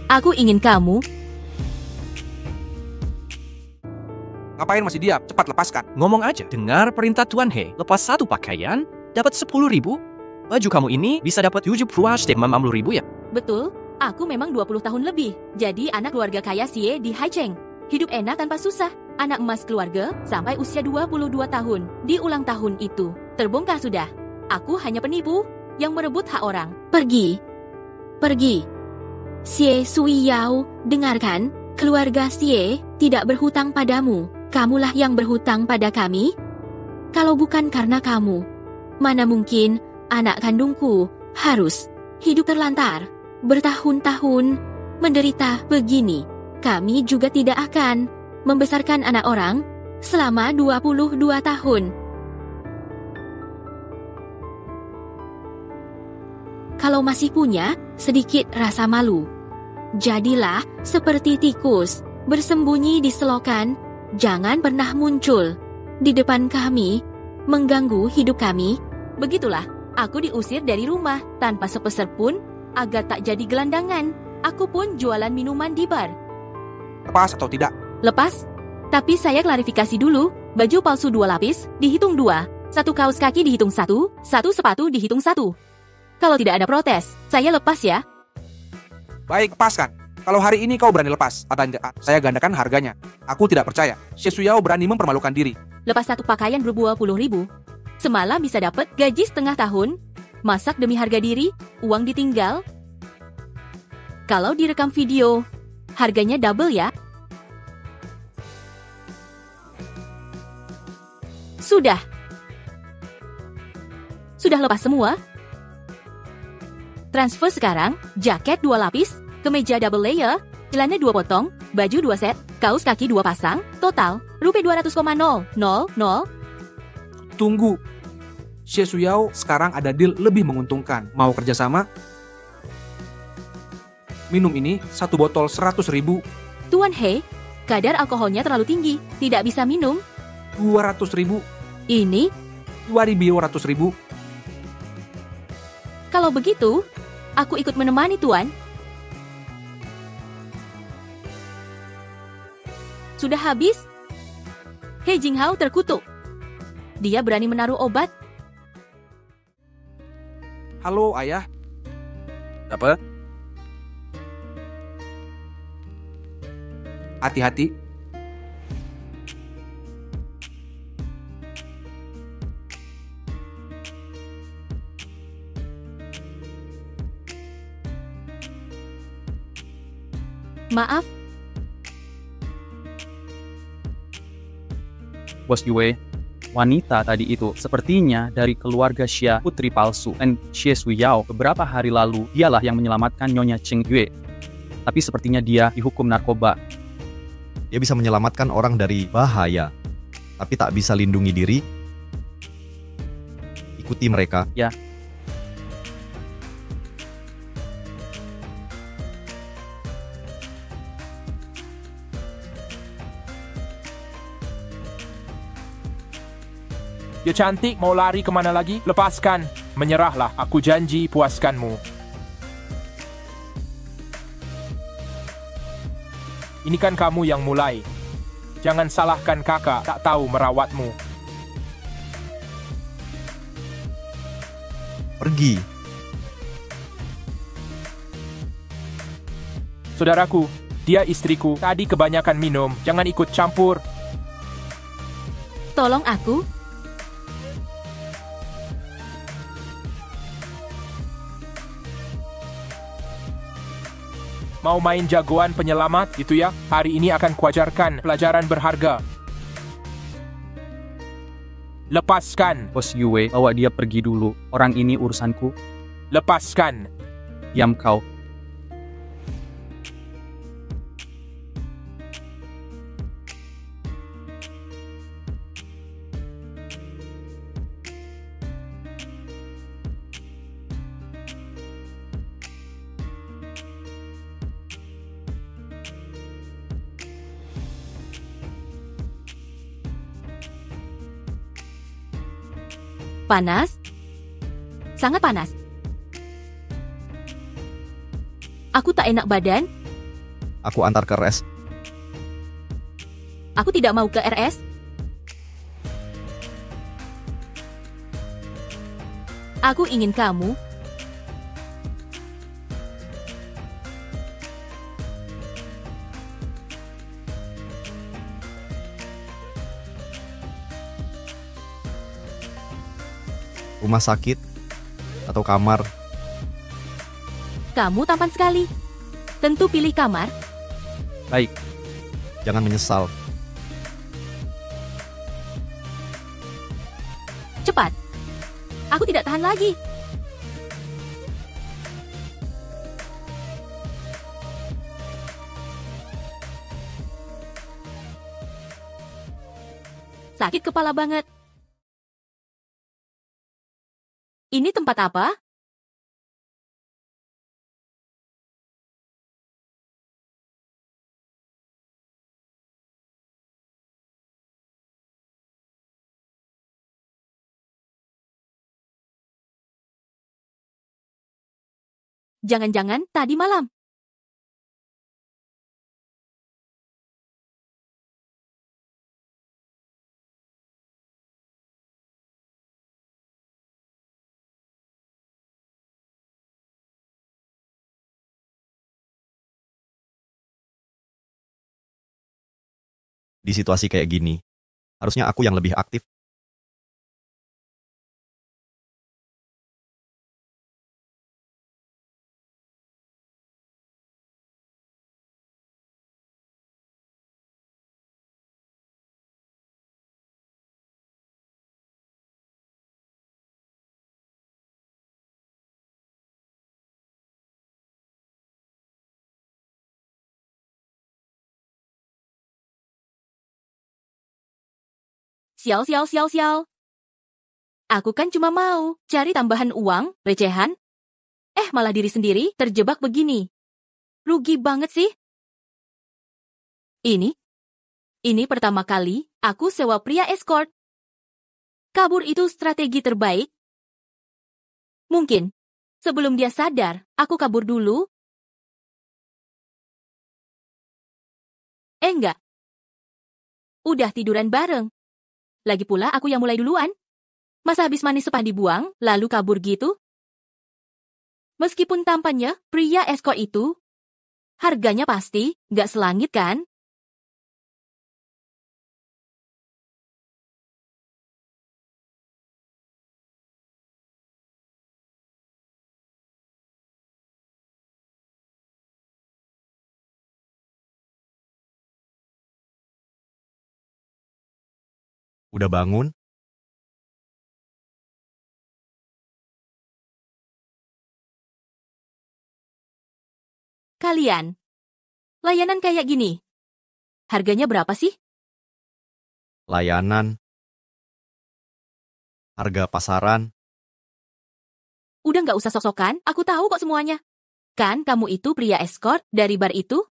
Aku ingin kamu. Ngapain masih diam? Cepat lepaskan. Ngomong aja. Dengar perintah Tuan He. Lepas satu pakaian, dapat 10.000. Baju kamu ini bisa dapat 70.000 ya? Betul, aku memang 20 tahun lebih. Jadi anak keluarga kaya Xie di Haicheng. Hidup enak tanpa susah. Anak emas keluarga sampai usia 22 tahun. Di ulang tahun itu, terbongkar sudah. Aku hanya penipu yang merebut hak orang. Pergi. Pergi. Xie Sui Yao, dengarkan. Keluarga Xie tidak berhutang padamu. Kamulah yang berhutang pada kami. Kalau bukan karena kamu, mana mungkin anak kandungku harus hidup terlantar bertahun-tahun menderita begini. Kami juga tidak akan membesarkan anak orang selama 22 tahun. Kalau masih punya sedikit rasa malu, jadilah seperti tikus, bersembunyi di selokan. Jangan pernah muncul di depan kami, mengganggu hidup kami. Begitulah, aku diusir dari rumah tanpa sepeser pun agar tak jadi gelandangan. Aku pun jualan minuman di bar. Lepas atau tidak? Lepas? Tapi saya klarifikasi dulu, baju palsu 2 lapis dihitung 2, 1 kaos kaki dihitung 1, 1 sepatu dihitung 1. Kalau tidak ada protes, saya lepas ya. Baik, lepaskan. Kalau hari ini kau berani lepas, saya gandakan harganya. Aku tidak percaya. Xie Suyao berani mempermalukan diri. Lepas satu pakaian ber-20.000. Semalam bisa dapat gaji setengah tahun. Masak demi harga diri, uang ditinggal. Kalau direkam video, harganya double ya. Sudah. Sudah lepas semua? Transfer sekarang, jaket 2 lapis, kemeja double layer, celana 2 potong, baju 2 set, kaos kaki 2 pasang, total Rp200,000. Tunggu. Xie Suyao sekarang ada deal lebih menguntungkan. Mau kerjasama? Minum ini 1 botol 100.000. Tuan He, kadar alkoholnya terlalu tinggi, tidak bisa minum. 200.000. Ini, 2.200.000. kalau begitu, aku ikut menemani Tuan. Sudah habis? He Jinghao terkutuk. Dia berani menaruh obat. Halo, ayah. Apa? Hati-hati. Maaf, Bos Yue, wanita tadi itu sepertinya dari keluarga Xia, putri palsu, dan Xie Suyao. Beberapa hari lalu, dialah yang menyelamatkan Nyonya Cheng Yue. Tapi sepertinya dia dihukum narkoba. Dia bisa menyelamatkan orang dari bahaya, tapi tak bisa lindungi diri. Ikuti mereka. Ya. Ya cantik, mau lari kemana lagi? Lepaskan. Menyerahlah, aku janji puaskanmu. Ini kan kamu yang mulai. Jangan salahkan kakak, tak tahu merawatmu. Pergi. Saudaraku, dia istriku. Tadi kebanyakan minum, jangan ikut campur. tolong aku. Mau main jagoan penyelamat gitu ya? Hari ini akan kuajarkan pelajaran berharga. Lepaskan. Bos Yue, bawa dia pergi dulu. Orang ini urusanku. Lepaskan. Diam kau. Panas? Sangat panas. Aku tak enak badan. Aku antar ke RS. Aku tidak mau ke RS. Aku ingin kamu. Rumah sakit atau kamar. Kamu tampan sekali. Tentu pilih kamar. Baik, Jangan menyesal. Cepat. Aku tidak tahan lagi. Sakit kepala banget. Ini tempat apa? Jangan-jangan tadi malam. Di situasi kayak gini, harusnya aku yang lebih aktif. Sial, sial, sial, sial. Aku kan cuma mau cari tambahan uang, recehan. Malah diri sendiri terjebak begini. Rugi banget sih. Ini pertama kali aku sewa pria escort. Kabur itu strategi terbaik. Mungkin, sebelum dia sadar, aku kabur dulu. Enggak. Udah tiduran bareng. Lagi pula aku yang mulai duluan. Masa habis manis sepah dibuang, lalu kabur gitu? Meskipun tampannya pria escort itu, harganya pasti nggak selangit kan? Udah bangun? Kalian, layanan kayak gini, harganya berapa sih? Layanan. Harga pasaran. Udah nggak usah sok-sokan, aku tahu kok semuanya. Kan kamu itu pria escort dari bar itu?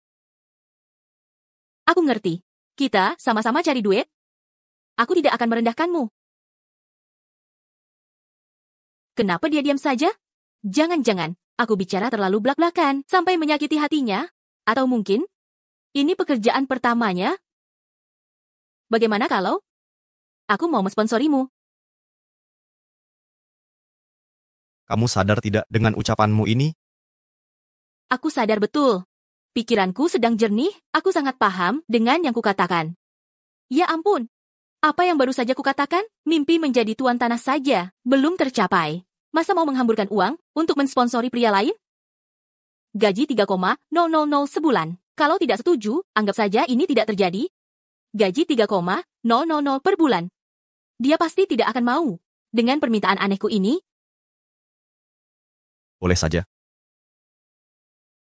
Aku ngerti, kita sama-sama cari duit. Aku tidak akan merendahkanmu. Kenapa dia diam saja? Jangan-jangan aku bicara terlalu blak-blakan sampai menyakiti hatinya? Atau mungkin ini pekerjaan pertamanya? Bagaimana kalau aku mau mensponsorimu? Kamu sadar tidak dengan ucapanmu ini? Aku sadar betul. Pikiranku sedang jernih, aku sangat paham dengan yang kukatakan. Ya ampun, apa yang baru saja kukatakan? Mimpi menjadi tuan tanah saja, belum tercapai. Masa mau menghamburkan uang untuk mensponsori pria lain? Gaji 3,000 sebulan. Kalau tidak setuju, anggap saja ini tidak terjadi. Gaji 3,000 per bulan. Dia pasti tidak akan mau. Dengan permintaan anehku ini, Boleh saja.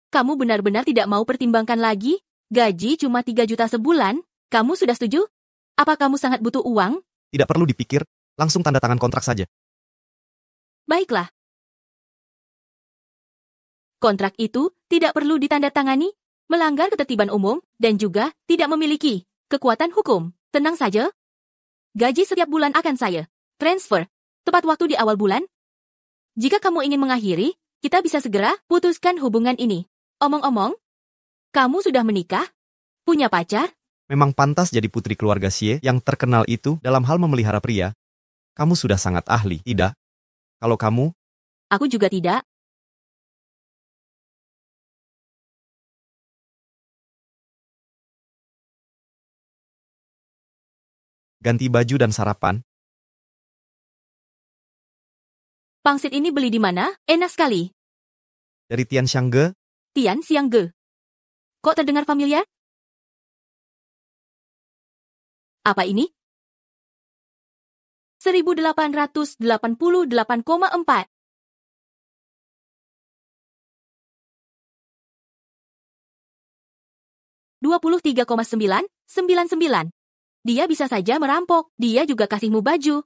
kamu benar-benar tidak mau pertimbangkan lagi? Gaji cuma 3 juta sebulan? Kamu sudah setuju? Apa kamu sangat butuh uang? Tidak perlu dipikir, langsung tanda tangan kontrak saja. Baiklah. Kontrak itu tidak perlu ditandatangani, melanggar ketertiban umum, dan juga tidak memiliki kekuatan hukum. Tenang saja. Gaji setiap bulan akan saya transfer tepat waktu di awal bulan. Jika kamu ingin mengakhiri, kita bisa segera putuskan hubungan ini. Omong-omong, Kamu sudah menikah? Punya pacar? Memang pantas jadi putri keluarga Xie yang terkenal itu dalam hal memelihara pria. Kamu sudah sangat ahli, tidak? Kalau kamu, Aku juga tidak. ganti baju dan sarapan. Pangsit ini beli di mana? Enak sekali. Dari Tianxiangge, Tian Siang Ge. Kok terdengar familiar? Apa ini? 1888,4. 23,999. Dia bisa saja merampok. Dia juga kasihmu baju.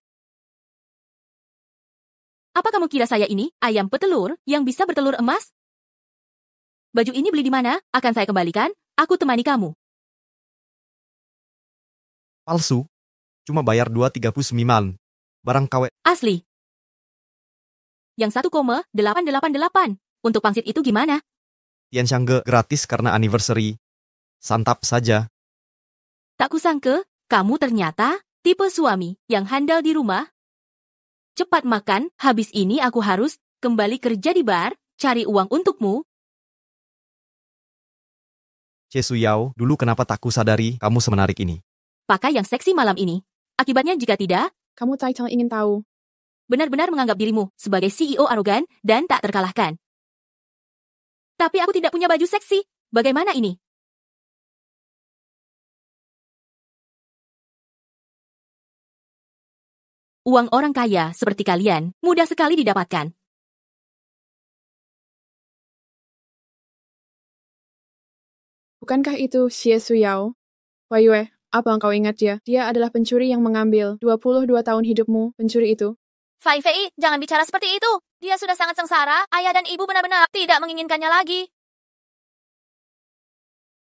Apa kamu kira saya ini? Ayam petelur yang bisa bertelur emas? Baju ini beli di mana? Akan saya kembalikan. Aku temani kamu. palsu. Cuma bayar 2,39. Barang KW. Asli. Yang 1,888. Untuk pangsit itu gimana? Tianxiangge gratis karena anniversary. Santap saja. Tak kusangka, kamu ternyata tipe suami yang handal di rumah. Cepat makan, habis ini aku harus kembali kerja di bar, cari uang untukmu. Xie Suyao, dulu kenapa tak kusadari kamu semenarik ini? Pakai yang seksi malam ini. Akibatnya jika tidak, Kamu Taicang ingin tahu. benar-benar menganggap dirimu sebagai CEO arogan dan tak terkalahkan. Tapi aku tidak punya baju seksi. Bagaimana ini? Uang orang kaya seperti kalian mudah sekali didapatkan. Bukankah itu Xie Suyao? Wei Yue, apa engkau ingat dia? Dia adalah pencuri yang mengambil 22 tahun hidupmu, pencuri itu. Fai Fei, jangan bicara seperti itu. Dia sudah sangat sengsara. Ayah dan ibu benar-benar tidak menginginkannya lagi.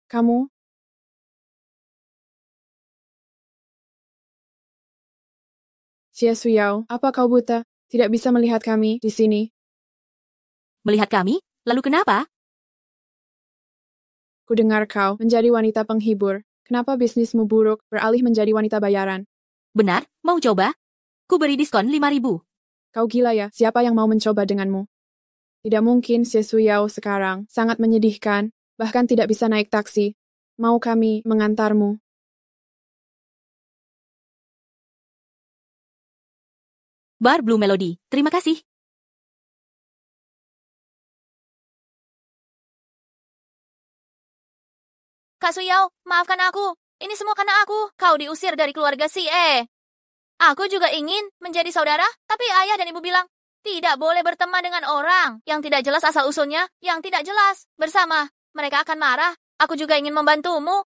Kamu? Xie Suyao, apa kau buta? Tidak bisa melihat kami di sini. Melihat kami? Lalu kenapa? Kudengar kau menjadi wanita penghibur. Kenapa bisnismu buruk beralih menjadi wanita bayaran? Benar, mau coba? Ku beri diskon 5.000. Kau gila ya, siapa yang mau mencoba denganmu? Tidak mungkin Xie Suyao sekarang, sangat menyedihkan, bahkan tidak bisa naik taksi. Mau kami mengantarmu? Bar Blue Melody, terima kasih. Kak Suyao, maafkan aku. Ini semua karena aku. Kau diusir dari keluarga si E. Aku juga ingin menjadi saudara, tapi ayah dan ibu bilang, tidak boleh berteman dengan orang yang tidak jelas asal-usulnya, yang tidak jelas. Bersama, mereka akan marah. Aku juga ingin membantumu.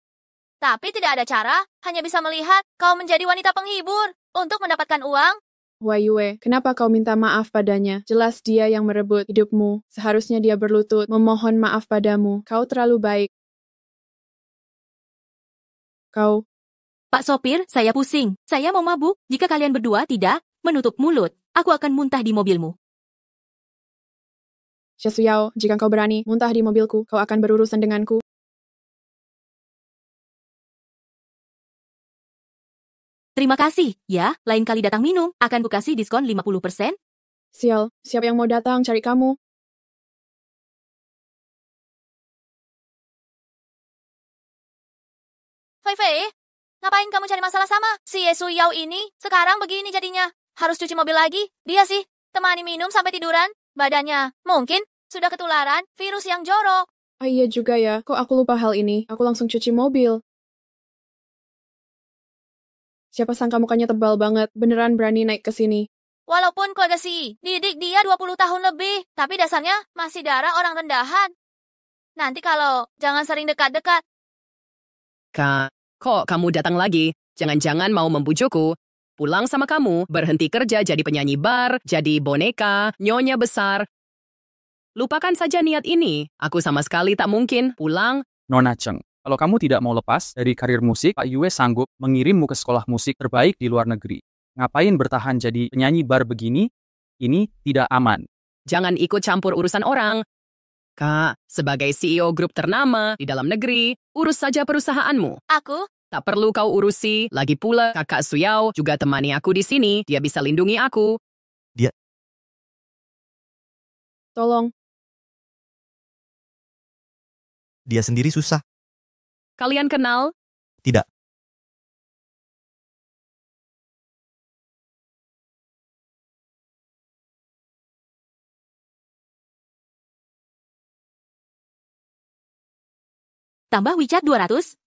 Tapi tidak ada cara, hanya bisa melihat kau menjadi wanita penghibur untuk mendapatkan uang. Wei Yue, kenapa kau minta maaf padanya? Jelas dia yang merebut hidupmu. Seharusnya dia berlutut, memohon maaf padamu. Kau terlalu baik. Kau, Pak sopir, saya pusing. Saya mau mabuk. Jika kalian berdua tidak menutup mulut, aku akan muntah di mobilmu. Xie Suyao, jika kau berani muntah di mobilku, kau akan berurusan denganku. Terima kasih. Ya, lain kali datang minum, akan kukasih diskon 50%. Sial, siapa yang mau datang cari kamu? Fei Fei, ngapain kamu cari masalah sama si Yesu Yao ini? Sekarang begini jadinya. Harus cuci mobil lagi. Dia sih, temani minum sampai tiduran. Badannya mungkin sudah ketularan virus yang jorok. Ah iya juga ya, kok aku lupa hal ini? Aku langsung cuci mobil. Siapa sangka mukanya tebal banget, beneran berani naik ke sini. Walaupun keluarga si didik dia 20 tahun lebih, tapi dasarnya masih darah orang rendahan. Nanti kalau jangan sering dekat-dekat. Kak, kok kamu datang lagi? Jangan-jangan mau membujukku. Pulang sama kamu, berhenti kerja jadi penyanyi bar, jadi boneka, nyonya besar. Lupakan saja niat ini. Aku sama sekali tak mungkin pulang. Nona Cheng, kalau kamu tidak mau lepas dari karir musik, Pak Yue sanggup mengirimmu ke sekolah musik terbaik di luar negeri. Ngapain bertahan jadi penyanyi bar begini? Ini tidak aman. Jangan ikut campur urusan orang. Kak, sebagai CEO grup ternama di dalam negeri, urus saja perusahaanmu. Aku? Tak perlu kau urusi. Lagi pula, kakak Suyao juga temani aku di sini. Dia bisa lindungi aku. Tolong, Dia sendiri susah. Kalian kenal? Tidak. Tambah WeChat 200?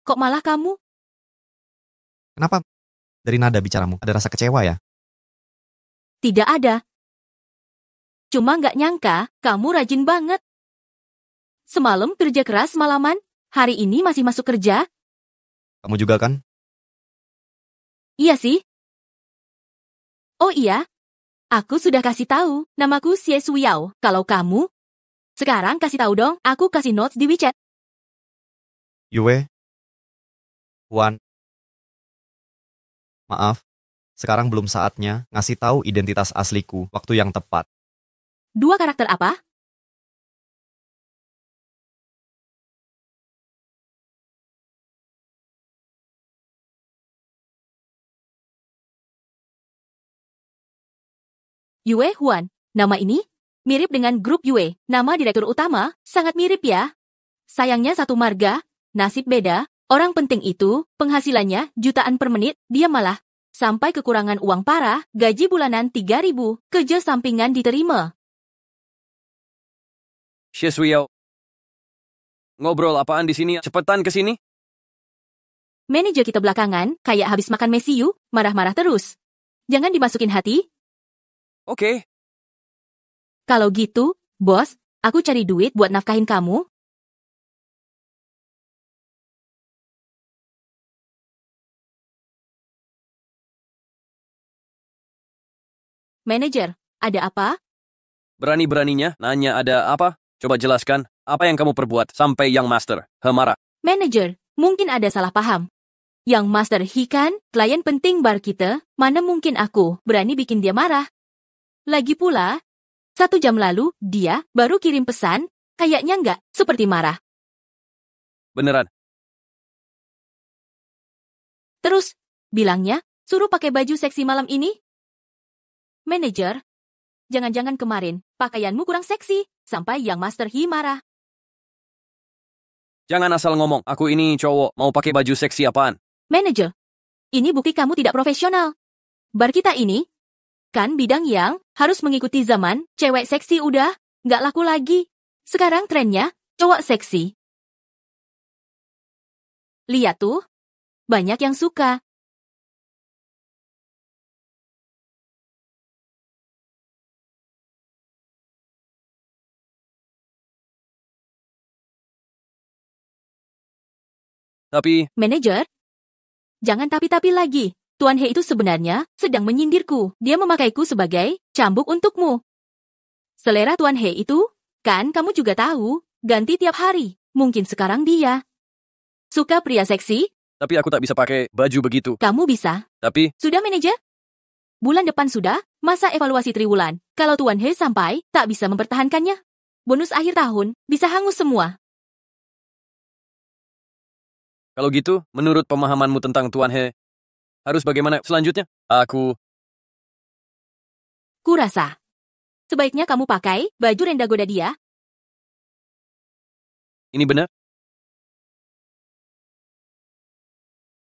Kok malah kamu? Kenapa? Dari nada bicaramu, ada rasa kecewa ya? Tidak ada. Cuma nggak nyangka, kamu rajin banget. Semalam kerja keras malaman, hari ini masih masuk kerja? Kamu juga kan? Iya sih. Oh iya, aku sudah kasih tahu, namaku Xie Suyao. Kalau kamu, sekarang kasih tahu dong, aku kasih notes di WeChat. Yue? Juan? Maaf, sekarang belum saatnya ngasih tahu identitas asliku waktu yang tepat. 2 karakter apa? Yue Huan. Nama ini mirip dengan grup Yue. Nama direktur utama sangat mirip ya. Sayangnya satu marga, nasib beda. Orang penting itu, penghasilannya jutaan per menit, dia malah sampai kekurangan uang parah, gaji bulanan 3.000, kerja sampingan diterima. Xie Suyao. Ngobrol apaan di sini? Cepetan ke sini. Manajer kita belakangan, kayak habis makan mesiu, marah-marah terus. Jangan dimasukin hati. Oke. Kalau gitu, bos, aku cari duit buat nafkahin kamu. Manajer, ada apa? Berani-beraninya nanya ada apa? Coba jelaskan, apa yang kamu perbuat sampai yang master marah. Manajer, mungkin ada salah paham. Yang master He kan, klien penting bar kita, mana mungkin aku berani bikin dia marah. Lagi pula, 1 jam lalu, dia baru kirim pesan, kayaknya nggak seperti marah. Beneran. Terus, bilangnya, suruh pakai baju seksi malam ini. Manajer, jangan-jangan kemarin, pakaianmu kurang seksi, sampai yang master He marah. Jangan asal ngomong, aku ini cowok, mau pakai baju seksi apaan? Manajer, ini bukti kamu tidak profesional. Bar kita ini, kan bidang yang harus mengikuti zaman, cewek seksi udah nggak laku lagi. Sekarang trennya, cowok seksi. Lihat tuh, banyak yang suka. Tapi, Manajer, jangan tapi-tapi lagi. Tuan He itu sebenarnya sedang menyindirku. Dia memakaiku sebagai cambuk untukmu. Selera Tuan He itu, kan kamu juga tahu, ganti tiap hari. Mungkin sekarang dia suka pria seksi, tapi aku tak bisa pakai baju begitu. kamu bisa. Tapi, Sudah manajer? Bulan depan sudah, masa evaluasi triwulan. Kalau Tuan He sampai, tak bisa mempertahankannya. Bonus akhir tahun, bisa hangus semua. kalau gitu, menurut pemahamanmu tentang Tuan He, harus bagaimana selanjutnya? Aku, Kurasa. Sebaiknya kamu pakai baju renda goda dia. ini benar?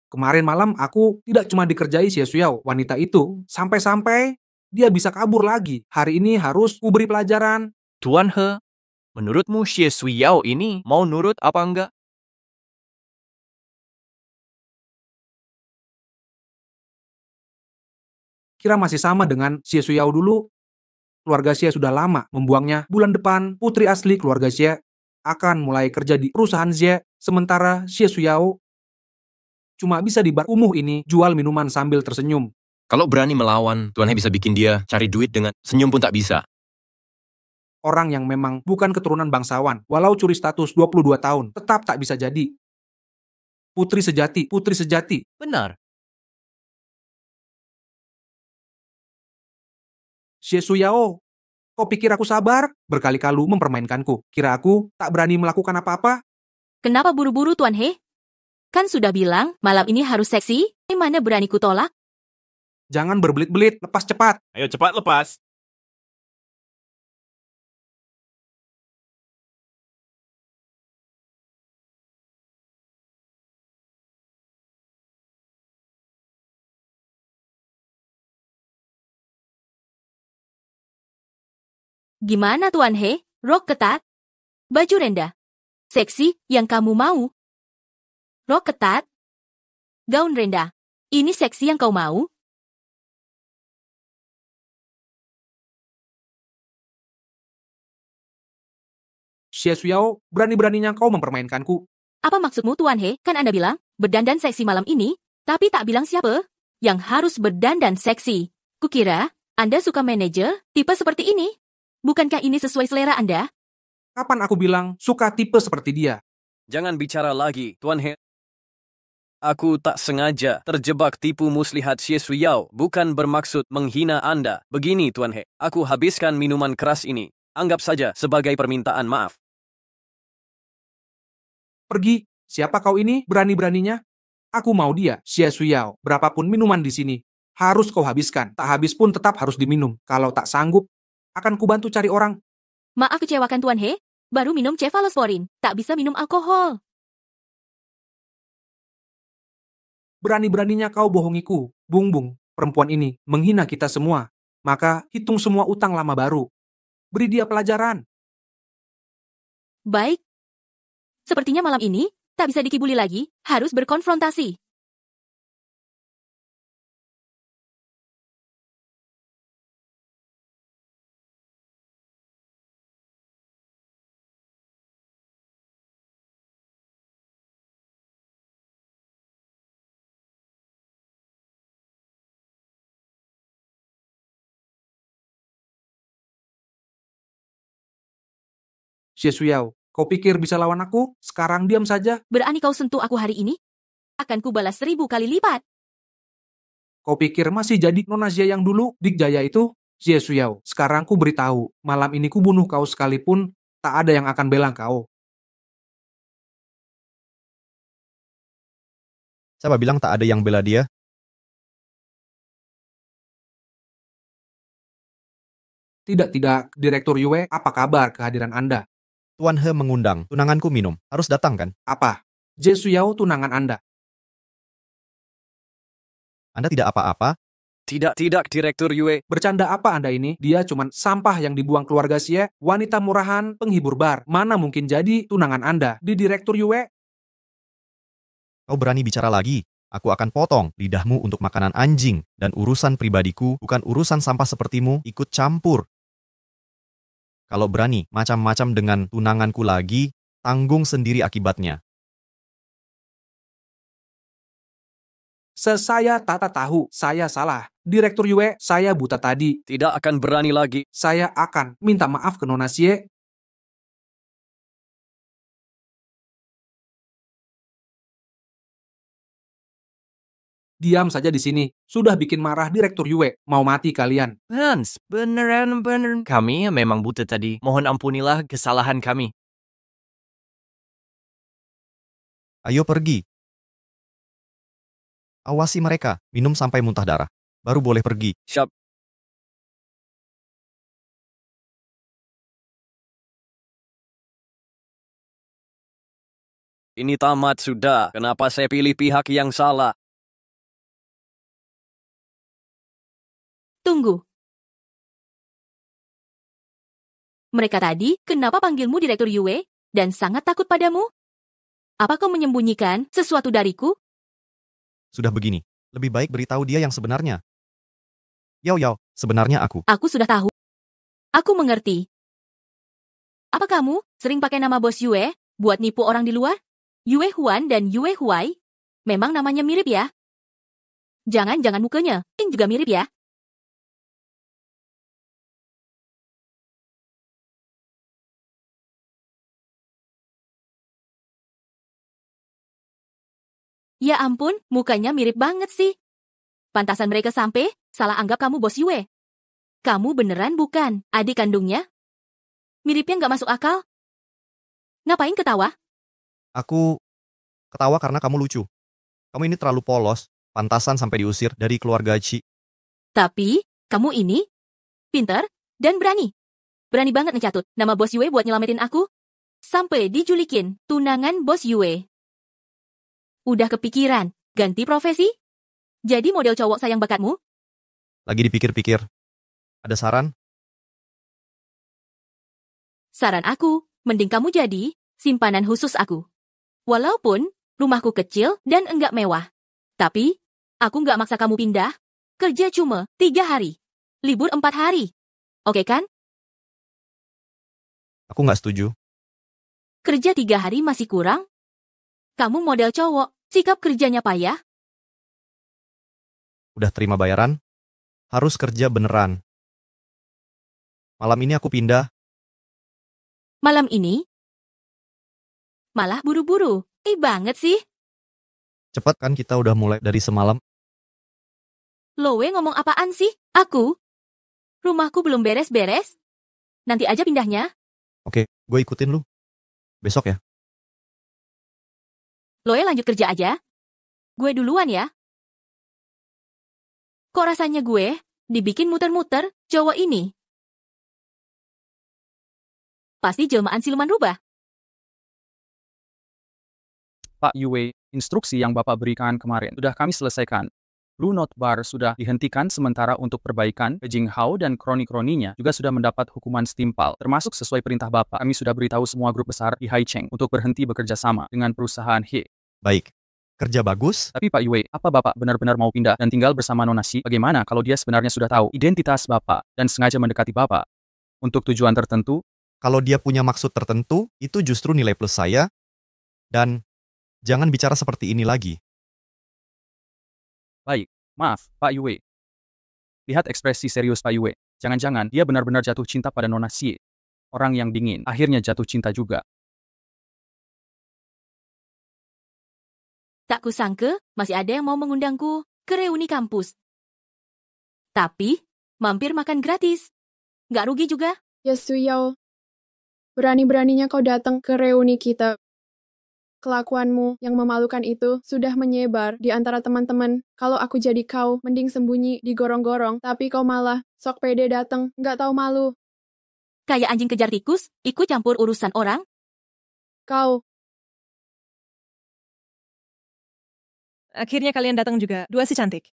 Kemarin malam aku tidak cuma dikerjai Xie Suyao, wanita itu, sampai-sampai dia bisa kabur lagi. Hari ini harus kuberi pelajaran. Tuan He, menurutmu Xie Suyao ini mau nurut apa enggak? Kira masih sama dengan Xie Suyao dulu. Keluarga Xie sudah lama membuangnya. Bulan depan, putri asli keluarga Xie akan mulai kerja di perusahaan Xie, sementara Xie Suyao cuma bisa di bar kumuh ini jual minuman sambil tersenyum. Kalau berani melawan, Tuan He bisa bikin dia cari duit dengan senyum pun tak bisa. Orang yang memang bukan keturunan bangsawan, walau curi status 22 tahun, tetap tak bisa jadi putri sejati, putri sejati. Benar. Xie Suyao, kau pikir aku sabar? Berkali-kali mempermainkanku. Kira aku tak berani melakukan apa-apa? Kenapa buru-buru Tuan He? Kan sudah bilang malam ini harus seksi, mana berani ku tolak? Jangan berbelit-belit, lepas cepat. Ayo cepat lepas. Gimana Tuan He? Rok ketat? Baju rendah? Seksi yang kamu mau? Rok ketat? Gaun rendah? Ini seksi yang kau mau? Xie Suyao, berani-beraninya kau mempermainkanku. Apa maksudmu Tuan He? Kan Anda bilang, berdandan seksi malam ini, tapi tak bilang siapa yang harus berdandan seksi. Kukira, Anda suka manajer tipe seperti ini. Bukankah ini sesuai selera Anda? Kapan aku bilang suka tipe seperti dia? Jangan bicara lagi, Tuan He. Aku tak sengaja terjebak tipu muslihat Xie Suyao, bukan bermaksud menghina Anda. Begini, Tuan He, aku habiskan minuman keras ini. Anggap saja sebagai permintaan maaf. Pergi, siapa kau ini? Berani-beraninya? Aku mau dia, Xie Suyao. Berapapun minuman di sini, harus kau habiskan. Tak habis pun tetap harus diminum. Kalau tak sanggup, akan kubantu cari orang. Maaf kecewakan Tuan He, baru minum cefalosporin, tak bisa minum alkohol. Berani-beraninya kau bohongiku. Bung, perempuan ini menghina kita semua. Maka hitung semua utang lama baru. Beri dia pelajaran. Baik. Sepertinya malam ini, tak bisa dikibuli lagi, harus berkonfrontasi. Xie Suyao, kau pikir bisa lawan aku? Sekarang diam saja. Berani kau sentuh aku hari ini? Akan kubalas 1000 kali lipat. Kau pikir masih jadi Nona Xie yang dulu, Dik Jaya itu? Xie Suyao, sekarang ku beritahu, malam ini ku bunuh kau sekalipun, tak ada yang akan bela kau. Siapa bilang tak ada yang bela dia? Tidak, Direktur Yue, apa kabar kehadiran Anda? Tuan He mengundang, tunanganku minum. Harus datang kan? Apa? Xie Suyao tunangan Anda. Anda tidak apa-apa? Tidak, Direktur Yue. Bercanda apa Anda ini? Dia cuman sampah yang dibuang keluarga Xie, wanita murahan, penghibur bar. Mana mungkin jadi tunangan Anda di Direktur Yue? Kau berani bicara lagi? Aku akan potong lidahmu untuk makanan anjing. Dan urusan pribadiku, bukan urusan sampah sepertimu, ikut campur. Kalau berani macam-macam dengan tunanganku lagi, tanggung sendiri akibatnya. Saya tak tahu, saya salah. Direktur Yue, saya buta tadi. Tidak akan berani lagi. Saya akan minta maaf ke Nona Xie. Diam saja di sini. Sudah bikin marah Direktur Yue. Mau mati kalian. Hans, beneran. Kami memang buta tadi. Mohon ampunilah kesalahan kami. Ayo pergi. Awasi mereka, minum sampai muntah darah. Baru boleh pergi. Siap. Ini tamat sudah. Kenapa saya pilih pihak yang salah? Tunggu. Mereka tadi, kenapa panggilmu Direktur Yue dan sangat takut padamu? Apa kau menyembunyikan sesuatu dariku? Sudah begini, lebih baik beritahu dia yang sebenarnya. Yao, sebenarnya aku. Aku sudah tahu. Aku mengerti. Apa kamu sering pakai nama bos Yue buat nipu orang di luar? Yue Huan dan Yue Huai? Memang namanya mirip ya? Jangan mukanya, Ting juga mirip ya? Ya ampun, mukanya mirip banget sih. Pantasan mereka sampai salah anggap kamu bos Yue. Kamu beneran bukan adik kandungnya? Miripnya nggak masuk akal. Ngapain ketawa? Aku ketawa karena kamu lucu. Kamu ini terlalu polos, pantasan sampai diusir dari keluarga Ci. Tapi, kamu ini pinter dan berani. Berani banget ngecatut nama Bos Yue buat nyelamatin aku. Sampai dijulikin tunangan Bos Yue. Udah kepikiran ganti profesi? Jadi model cowok sayang bakatmu? Lagi dipikir-pikir. Ada saran? Saran aku, mending kamu jadi simpanan khusus aku. Walaupun rumahku kecil dan enggak mewah. Tapi, aku nggak maksa kamu pindah. Kerja cuma 3 hari. Libur 4 hari. Oke kan? Aku nggak setuju. Kerja 3 hari masih kurang? Kamu model cowok, sikap kerjanya payah. Udah terima bayaran? Harus kerja beneran. Malam ini aku pindah. Malam ini? Malah buru-buru. Banget sih. Cepet kan kita udah mulai dari semalam. Loe ngomong apaan sih? Aku? Rumahku belum beres-beres. Nanti aja pindahnya. Oke, gue ikutin lu. Besok ya. Loe lanjut kerja aja. Gue duluan ya. Kok rasanya gue dibikin muter-muter cowok ini? Pasti jelmaan siluman rubah. Pak Yue, instruksi yang Bapak berikan kemarin sudah kami selesaikan. Blue Note Bar sudah dihentikan sementara untuk perbaikan. Jing Hao dan kroni-kroninya juga sudah mendapat hukuman setimpal. Termasuk sesuai perintah Bapak, kami sudah beritahu semua grup besar di Haicheng untuk berhenti bekerja sama dengan perusahaan He. Baik. Kerja bagus? Tapi Pak Yue, apa Bapak benar-benar mau pindah dan tinggal bersama Nona Xi? Bagaimana kalau dia sebenarnya sudah tahu identitas Bapak dan sengaja mendekati Bapak? Untuk tujuan tertentu? Kalau dia punya maksud tertentu, itu justru nilai plus saya. Dan jangan bicara seperti ini lagi. Baik, maaf, Pak Yue. Lihat ekspresi serius Pak Yue. Jangan-jangan dia benar-benar jatuh cinta pada Nona Xi. Orang yang dingin, akhirnya jatuh cinta juga. Tak kusangka, masih ada yang mau mengundangku ke reuni kampus. Tapi, mampir makan gratis. Nggak rugi juga. Ya Suyao, berani-beraninya kau datang ke reuni kita. Kelakuanmu yang memalukan itu sudah menyebar di antara teman-teman. Kalau aku jadi kau, mending sembunyi di gorong-gorong. Tapi kau malah sok pede datang, nggak tahu malu. Kayak anjing kejar tikus, ikut campur urusan orang. Kau. Akhirnya kalian datang juga, dua si cantik.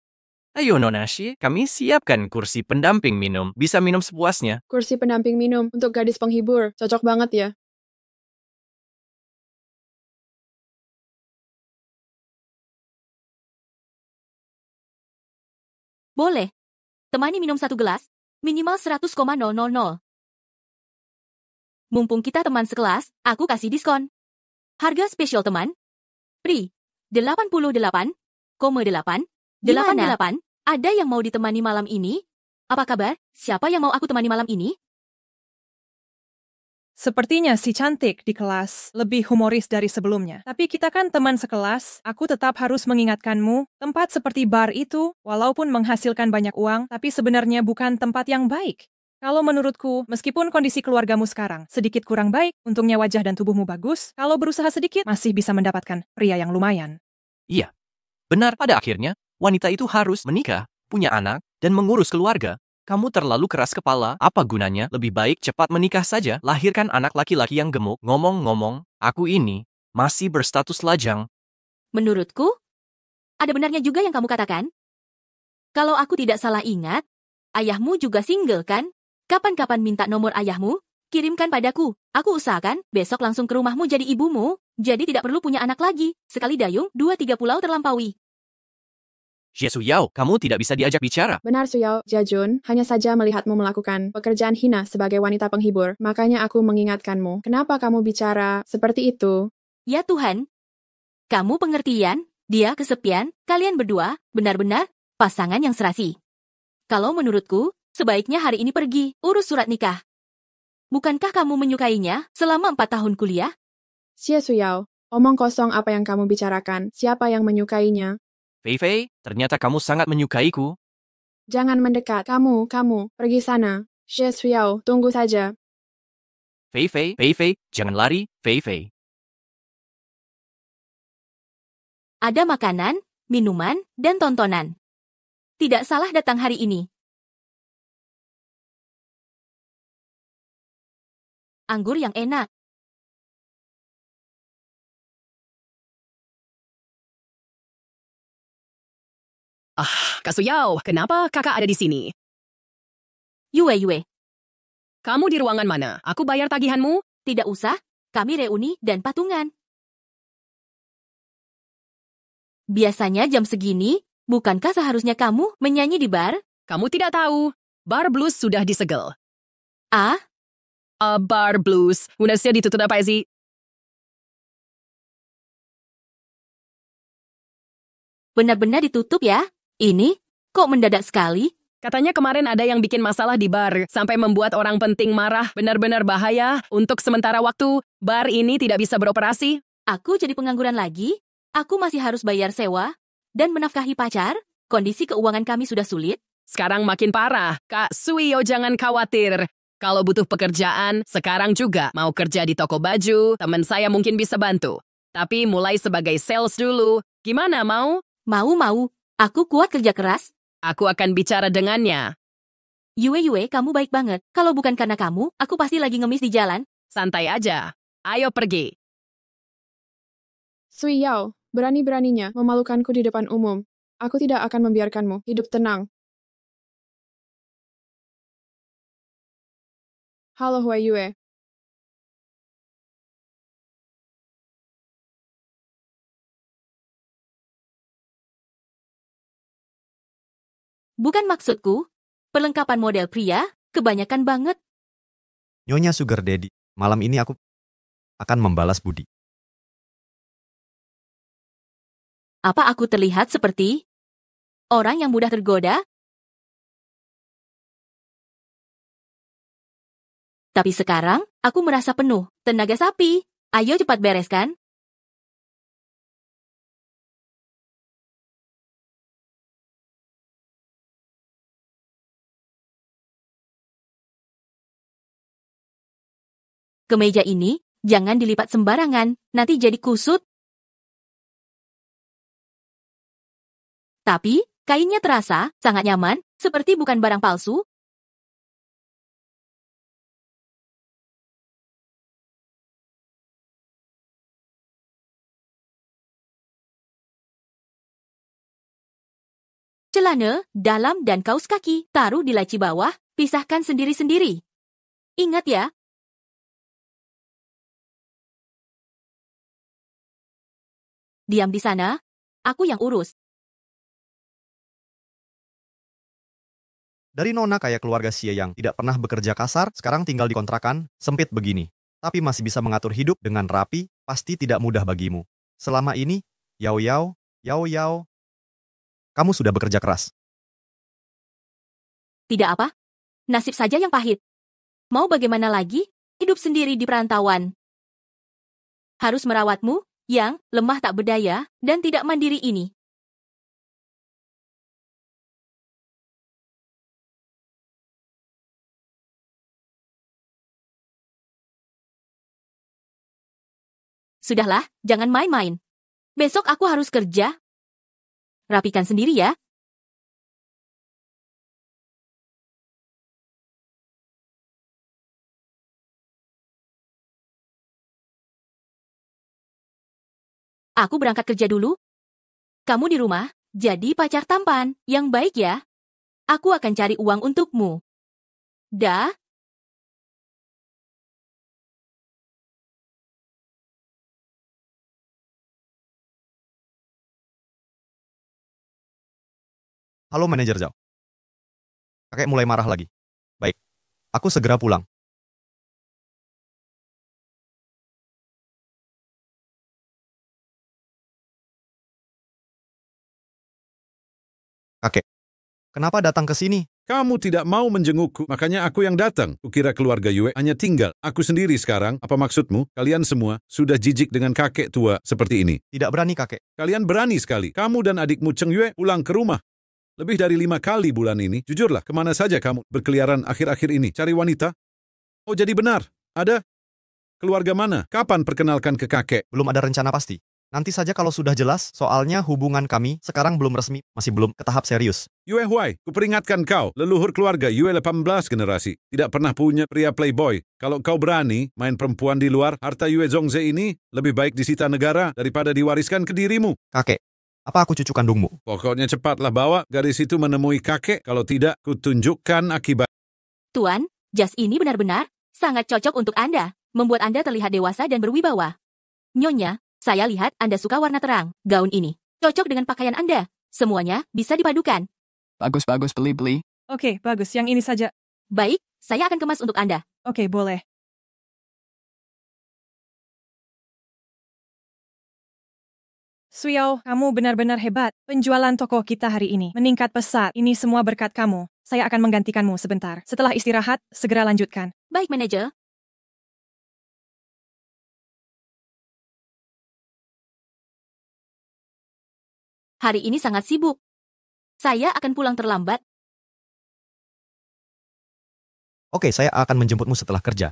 Ayo Nona Xi, kami siapkan kursi pendamping minum. Bisa minum sepuasnya. Kursi pendamping minum untuk gadis penghibur. Cocok banget ya. Boleh. Temani minum 1 gelas, minimal 100,000. Mumpung kita teman sekelas, aku kasih diskon. Harga spesial teman. Pri. 88,8. 88. Ada yang mau ditemani malam ini? Apa kabar? Siapa yang mau aku temani malam ini? Sepertinya si cantik di kelas lebih humoris dari sebelumnya. Tapi kita kan teman sekelas, aku tetap harus mengingatkanmu, tempat seperti bar itu, walaupun menghasilkan banyak uang, tapi sebenarnya bukan tempat yang baik. Kalau menurutku, meskipun kondisi keluargamu sekarang sedikit kurang baik, untungnya wajah dan tubuhmu bagus, kalau berusaha sedikit, masih bisa mendapatkan pria yang lumayan. Iya, benar pada akhirnya, wanita itu harus menikah, punya anak, dan mengurus keluarga. Kamu terlalu keras kepala, apa gunanya? Lebih baik cepat menikah saja, lahirkan anak laki-laki yang gemuk. Ngomong-ngomong, aku ini masih berstatus lajang. Menurutku, ada benarnya juga yang kamu katakan. Kalau aku tidak salah ingat, ayahmu juga single kan? Kapan-kapan minta nomor ayahmu, kirimkan padaku. Aku usahakan besok langsung ke rumahmu jadi ibumu, jadi tidak perlu punya anak lagi. Sekali dayung, 2-3 pulau terlampaui. Xie Suyao, kamu tidak bisa diajak bicara. Benar Suyao, Jajun, hanya saja melihatmu melakukan pekerjaan hina sebagai wanita penghibur, makanya aku mengingatkanmu. Kenapa kamu bicara seperti itu? Ya Tuhan, kamu pengertian, dia kesepian, kalian berdua benar-benar pasangan yang serasi. Kalau menurutku, sebaiknya hari ini pergi, urus surat nikah. Bukankah kamu menyukainya selama 4 tahun kuliah? Xie Suyao, omong kosong apa yang kamu bicarakan, siapa yang menyukainya? Fei Fei, ternyata kamu sangat menyukaiku. Jangan mendekat. Kamu, pergi sana. Xie Suyao, tunggu saja. Fei Fei, jangan lari, Fei Fei. Ada makanan, minuman, dan tontonan. Tidak salah datang hari ini. Anggur yang enak. Kak Suyao, kenapa kakak ada di sini? Yue, Kamu di ruangan mana? Aku bayar tagihanmu? tidak usah. Kami reuni dan patungan. Biasanya jam segini, bukankah seharusnya kamu menyanyi di bar? Kamu tidak tahu. Bar blues sudah disegel. Ah, Bar blues. Unasnya ditutup apa sih? benar-benar ditutup ya? Ini, kok mendadak sekali? Katanya kemarin ada yang bikin masalah di bar, sampai membuat orang penting marah. Benar-benar bahaya. Untuk sementara waktu, bar ini tidak bisa beroperasi. Aku jadi pengangguran lagi? Aku masih harus bayar sewa dan menafkahi pacar? Kondisi keuangan kami sudah sulit. Sekarang makin parah. Kak Suyo jangan khawatir. Kalau butuh pekerjaan, sekarang juga mau kerja di toko baju, teman saya mungkin bisa bantu. Tapi mulai sebagai sales dulu. Gimana mau? Mau. Aku kuat kerja keras. Aku akan bicara dengannya. Yue, kamu baik banget. Kalau bukan karena kamu, aku pasti lagi ngemis di jalan. Santai aja. Ayo pergi. Suyao, berani-beraninya memalukanku di depan umum. Aku tidak akan membiarkanmu hidup tenang. Halo Hua Yue. Bukan maksudku. Perlengkapan model pria, kebanyakan banget. Nyonya Sugar Daddy, malam ini aku akan membalas budi. Apa aku terlihat seperti orang yang mudah tergoda? Tapi sekarang, aku merasa penuh tenaga sapi. Ayo cepat bereskan. Kemeja ini, jangan dilipat sembarangan, nanti jadi kusut. Tapi, kainnya terasa sangat nyaman, seperti bukan barang palsu. Celana, dalam dan kaos kaki, taruh di laci bawah, pisahkan sendiri-sendiri. Ingat ya, diam di sana, aku yang urus. Dari nona kayak keluarga Xie yang tidak pernah bekerja kasar, sekarang tinggal di kontrakan, sempit begini. Tapi masih bisa mengatur hidup dengan rapi, pasti tidak mudah bagimu. Selama ini, Yao, kamu sudah bekerja keras. Tidak apa, nasib saja yang pahit. Mau bagaimana lagi, hidup sendiri di perantauan. Harus merawatmu, yang lemah tak berdaya dan tidak mandiri ini. Sudahlah, jangan main-main. Besok aku harus kerja. Rapikan sendiri ya. Aku berangkat kerja dulu. Kamu di rumah, jadi pacar tampan yang baik ya. Aku akan cari uang untukmu. Dah. Halo manajer Zhao. Kakek mulai marah lagi. Baik, aku segera pulang. Kakek, kenapa datang ke sini? Kamu tidak mau menjengukku, makanya aku yang datang. Kukira keluarga Yue hanya tinggal. Aku sendiri sekarang. Apa maksudmu? Kalian semua sudah jijik dengan kakek tua seperti ini. Tidak berani kakek. Kalian berani sekali. Kamu dan adikmu Cheng Yue pulang ke rumah. Lebih dari 5 kali bulan ini. Jujurlah, kemana saja kamu berkeliaran akhir-akhir ini? Cari wanita? Oh, jadi benar. Ada? Keluarga mana? Kapan perkenalkan ke kakek? Belum ada rencana pasti. Nanti saja kalau sudah jelas, soalnya hubungan kami sekarang belum resmi, masih belum ke tahap serius. Yue Huai, kuperingatkan kau, leluhur keluarga Yue 18 generasi, tidak pernah punya pria playboy. Kalau kau berani main perempuan di luar, harta Yue Zhongze ini lebih baik disita negara daripada diwariskan ke dirimu. Kakek, apa aku cucu kandungmu? Pokoknya cepatlah bawa gadis itu menemui kakek, kalau tidak, kutunjukkan akibat. Tuan, jas ini benar-benar sangat cocok untuk Anda, membuat Anda terlihat dewasa dan berwibawa. Nyonya, saya lihat Anda suka warna terang. Gaun ini cocok dengan pakaian Anda. Semuanya bisa dipadukan. Bagus, beli. Oke, bagus. Yang ini saja. Baik, saya akan kemas untuk Anda. Oke, boleh. Suyao, kamu benar-benar hebat. Penjualan toko kita hari ini meningkat pesat. Ini semua berkat kamu. Saya akan menggantikanmu sebentar. Setelah istirahat, segera lanjutkan. Baik, manajer. Hari ini sangat sibuk. Saya akan pulang terlambat. Oke, saya akan menjemputmu setelah kerja.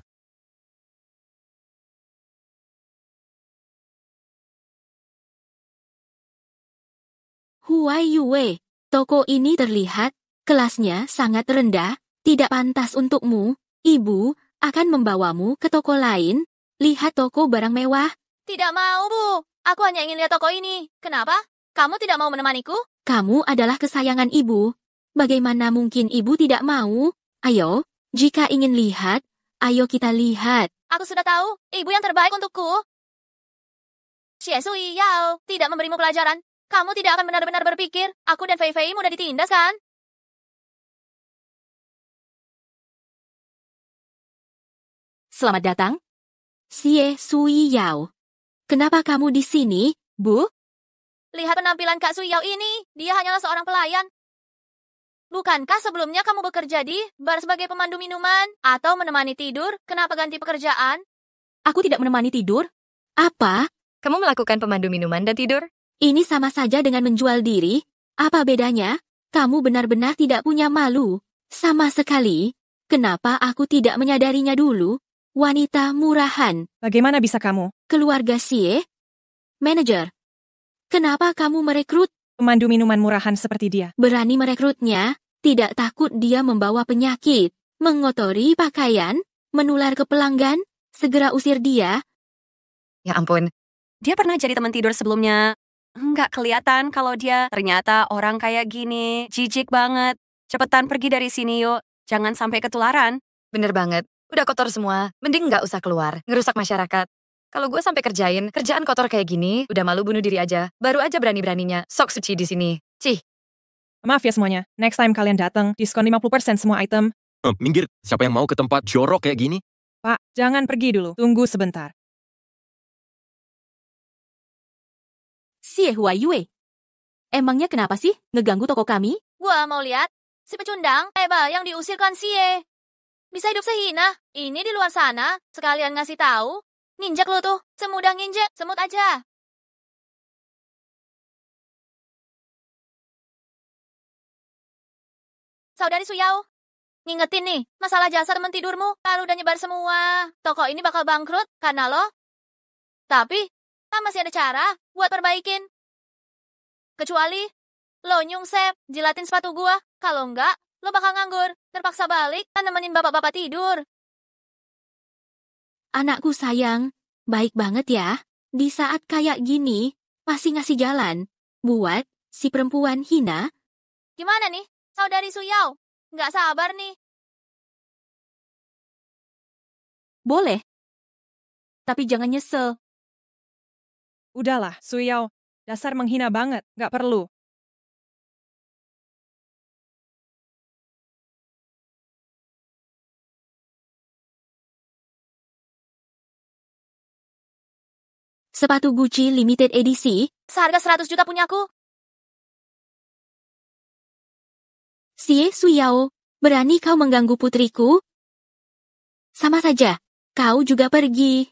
Huai Yue, toko ini terlihat kelasnya sangat rendah, tidak pantas untukmu. Ibu akan membawamu ke toko lain. Lihat toko barang mewah. Tidak mau, Bu. Aku hanya ingin lihat toko ini. Kenapa? Kamu tidak mau menemaniku? Kamu adalah kesayangan ibu. Bagaimana mungkin ibu tidak mau? Ayo, jika ingin lihat, ayo kita lihat. Aku sudah tahu, ibu yang terbaik untukku. Xie Sui Yao tidak memberimu pelajaran. Kamu tidak akan benar-benar berpikir, aku dan Fei Fei mudah ditindas, kan? Selamat datang, Xie Sui Yao. Kenapa kamu di sini, Bu? Lihat penampilan Kak Sui Yao ini, dia hanyalah seorang pelayan. Bukankah sebelumnya kamu bekerja di bar sebagai pemandu minuman? Atau menemani tidur? Kenapa ganti pekerjaan? Aku tidak menemani tidur. Apa? Kamu melakukan pemandu minuman dan tidur? Ini sama saja dengan menjual diri. Apa bedanya? Kamu benar-benar tidak punya malu. Sama sekali. Kenapa aku tidak menyadarinya dulu? Wanita murahan. Bagaimana bisa kamu? Keluarga Xie? Manajer. Kenapa kamu merekrut pemandu minuman murahan seperti dia? Berani merekrutnya, tidak takut dia membawa penyakit, mengotori pakaian, menular ke pelanggan, segera usir dia. Ya ampun, dia pernah jadi teman tidur sebelumnya. Nggak kelihatan kalau dia ternyata orang kayak gini, jijik banget. Cepetan pergi dari sini yuk, jangan sampai ketularan. Bener banget, udah kotor semua, mending nggak usah keluar, ngerusak masyarakat. Kalau gue sampai kerjaan kotor kayak gini, udah malu bunuh diri aja. Baru aja berani-beraninya, sok suci di sini. Cih. Maaf ya semuanya, next time kalian datang, diskon 50% semua item. Minggir, siapa yang mau ke tempat jorok kayak gini? Pak, jangan pergi dulu, tunggu sebentar. Xie Huai Yue. Emangnya kenapa sih ngeganggu toko kami? Gua mau lihat si pecundang Eba yang diusirkan Xie. Bisa hidup sehina, ini di luar sana, sekalian ngasih tahu. Nginjek lo tuh, semudah nginjek, semut aja. Saudari Suyao, ngingetin nih, masalah jasa teman tidurmu, kalau udah nyebar semua, toko ini bakal bangkrut karena lo. Tapi, kan masih ada cara buat perbaikin. Kecuali, lo nyungsep, jilatin sepatu gua, kalau enggak, lo bakal nganggur, terpaksa balik, kan nemenin bapak-bapak tidur. Anakku sayang, baik banget ya. Di saat kayak gini, masih ngasih jalan. Buat si perempuan hina. Gimana nih, saudari Suyao? Nggak sabar nih. Boleh. Tapi jangan nyesel. Udahlah, Suyao. Dasar menghina banget, nggak perlu. Sepatu Gucci limited edisi, seharga 100 juta punyaku. Xie Suyao, berani kau mengganggu putriku? Sama saja, kau juga pergi.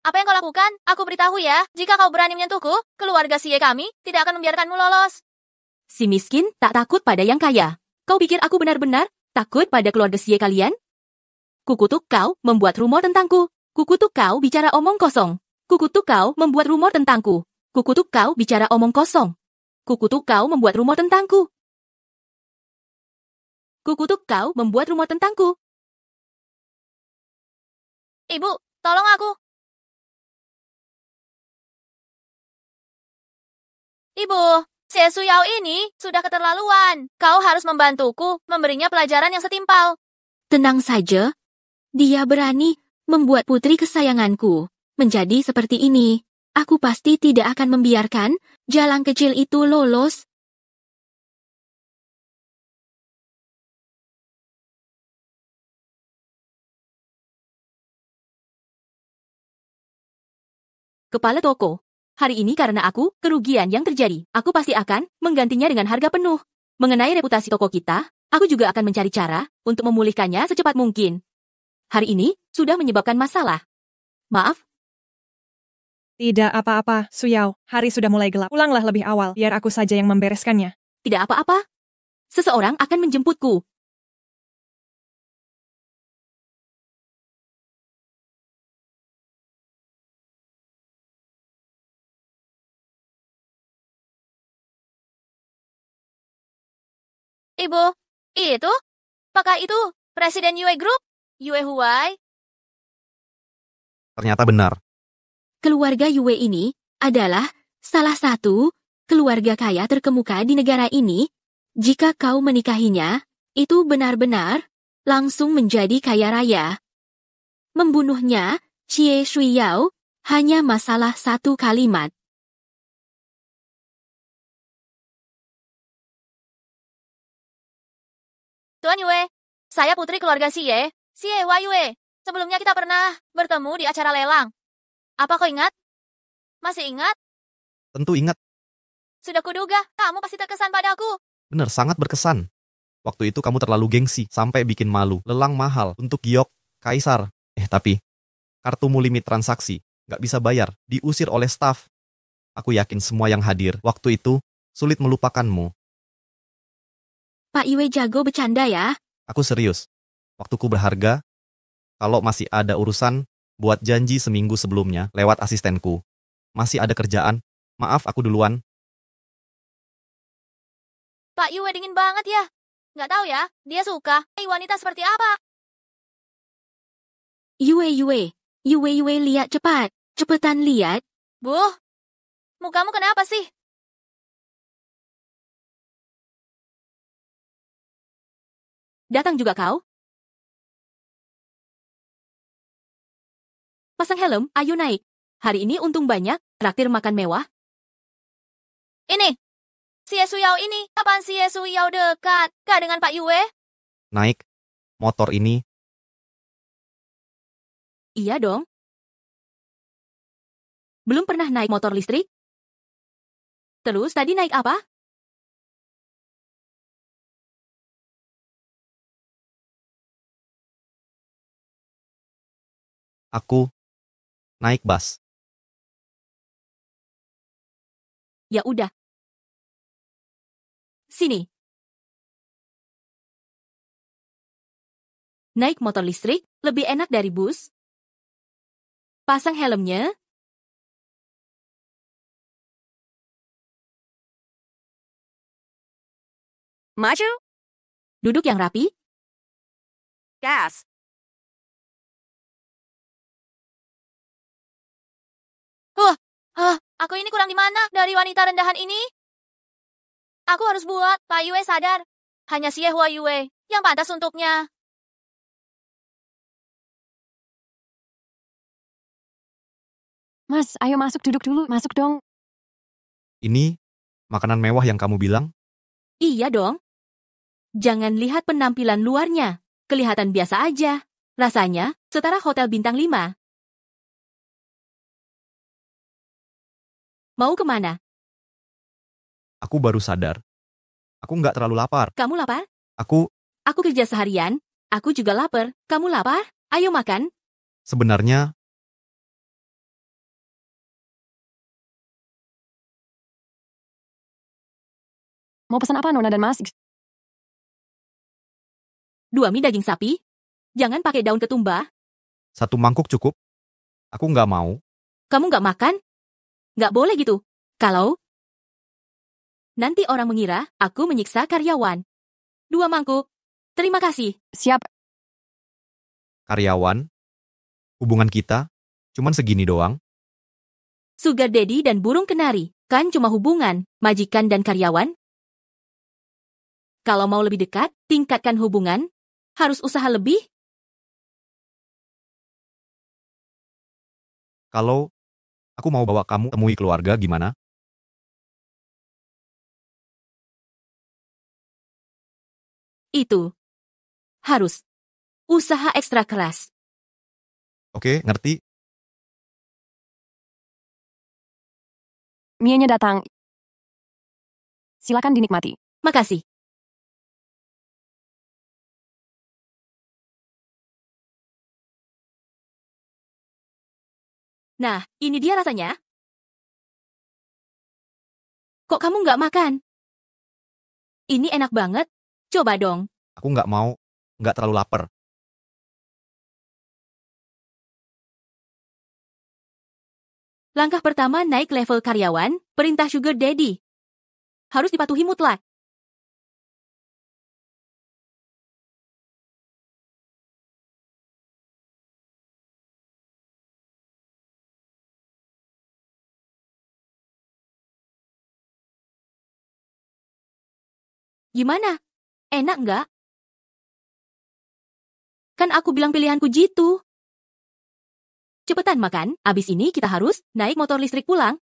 Apa yang kau lakukan? Aku beritahu ya, jika kau berani menyentuhku, keluarga Xie kami tidak akan membiarkanmu lolos. Si miskin tak takut pada yang kaya. Kau pikir aku benar-benar takut pada keluarga Xie kalian? Kukutuk kau membuat rumor tentangku. Kukutuk kau bicara omong kosong. Kukutuk kau membuat rumor tentangku. Kukutuk kau bicara omong kosong. Kukutuk kau membuat rumor tentangku. Kukutuk kau membuat rumor tentangku. Ibu, tolong aku. Ibu, Xie Suyao ini sudah keterlaluan. Kau harus membantuku memberinya pelajaran yang setimpal. Tenang saja. Dia berani membuat putri kesayanganku menjadi seperti ini. Aku pasti tidak akan membiarkan jalan kecil itu lolos. Kepala toko. Hari ini karena aku, kerugian yang terjadi. Aku pasti akan menggantinya dengan harga penuh. Mengenai reputasi toko kita, aku juga akan mencari cara untuk memulihkannya secepat mungkin. Hari ini sudah menyebabkan masalah. Maaf. Tidak apa-apa, Suyao. Hari sudah mulai gelap. Pulanglah lebih awal, biar aku saja yang membereskannya. Tidak apa-apa. Seseorang akan menjemputku. Ibu, itu? Apakah itu Presiden Yue Group? Yue Huai? Ternyata benar. Keluarga Yue ini adalah salah satu keluarga kaya terkemuka di negara ini. Jika kau menikahinya, itu benar-benar langsung menjadi kaya raya. Membunuhnya, Xie Shuiyao, hanya masalah satu kalimat. Tuan Yue, saya putri keluarga Xie Hua Yue. Sebelumnya kita pernah bertemu di acara lelang. Apa kau ingat? Masih ingat? Tentu ingat. Sudah kuduga, kamu pasti terkesan padaku. Benar, sangat berkesan. Waktu itu kamu terlalu gengsi, sampai bikin malu. Lelang mahal untuk giok, kaisar. Tapi, kartumu limit transaksi, nggak bisa bayar, diusir oleh staf. Aku yakin semua yang hadir waktu itu sulit melupakanmu. Pak Yue jago bercanda ya. Aku serius. Waktuku berharga. Kalau masih ada urusan, buat janji seminggu sebelumnya lewat asistenku. Masih ada kerjaan. Maaf, aku duluan. Pak Yue dingin banget ya. Nggak tahu ya, dia suka wanita seperti apa. Yue, lihat cepat. Cepetan lihat. Bu, mukamu kenapa sih? Datang juga kau? Pasang helm, ayo naik. Hari ini untung banyak, traktir makan mewah. Ini, Xie Suyao ini, kapan Xie Suyao dekat? Kah dengan Pak Yue? Naik. Motor ini. Iya dong. Belum pernah naik motor listrik? Terus tadi naik apa? Aku naik bus. Ya udah. Sini. Naik motor listrik lebih enak dari bus. Pasang helmnya. Maju. Duduk yang rapi. Gas. Aku ini kurang di mana dari wanita rendahan ini? Aku harus buat Pak Yue sadar. Hanya Xie Hua Yue yang pantas untuknya. Mas, ayo masuk, duduk dulu. Masuk dong. Ini makanan mewah yang kamu bilang? Iya dong. Jangan lihat penampilan luarnya. Kelihatan biasa aja. Rasanya setara hotel bintang 5. Mau kemana? Aku baru sadar. Aku nggak terlalu lapar. Kamu lapar? Aku kerja seharian. Aku juga lapar. Kamu lapar? Ayo makan. sebenarnya Mau pesan apa, Nona dan Mas? 2 mie daging sapi. Jangan pakai daun ketumbar. 1 mangkuk cukup. Aku nggak mau. Kamu nggak makan? Nggak boleh gitu. Kalau nanti orang mengira aku menyiksa karyawan. 2 mangkuk. Terima kasih. Siap. Karyawan? Hubungan kita? Cuman segini doang? Sugar daddy dan burung kenari. Kan cuma hubungan, majikan dan karyawan. Kalau mau lebih dekat, tingkatkan hubungan. Harus usaha lebih. Kalau aku mau bawa kamu temui keluarga gimana? Itu harus usaha ekstra keras. Oke, ngerti? Mienya datang. Silakan dinikmati. Makasih. Nah, ini dia rasanya. Kok kamu nggak makan? Ini enak banget. Coba dong. Aku nggak mau, nggak terlalu lapar. Langkah pertama naik level karyawan, perintah sugar daddy. Harus dipatuhi mutlak. Gimana? Enak nggak? Kan aku bilang pilihanku jitu. Cepetan makan, abis ini kita harus naik motor listrik pulang.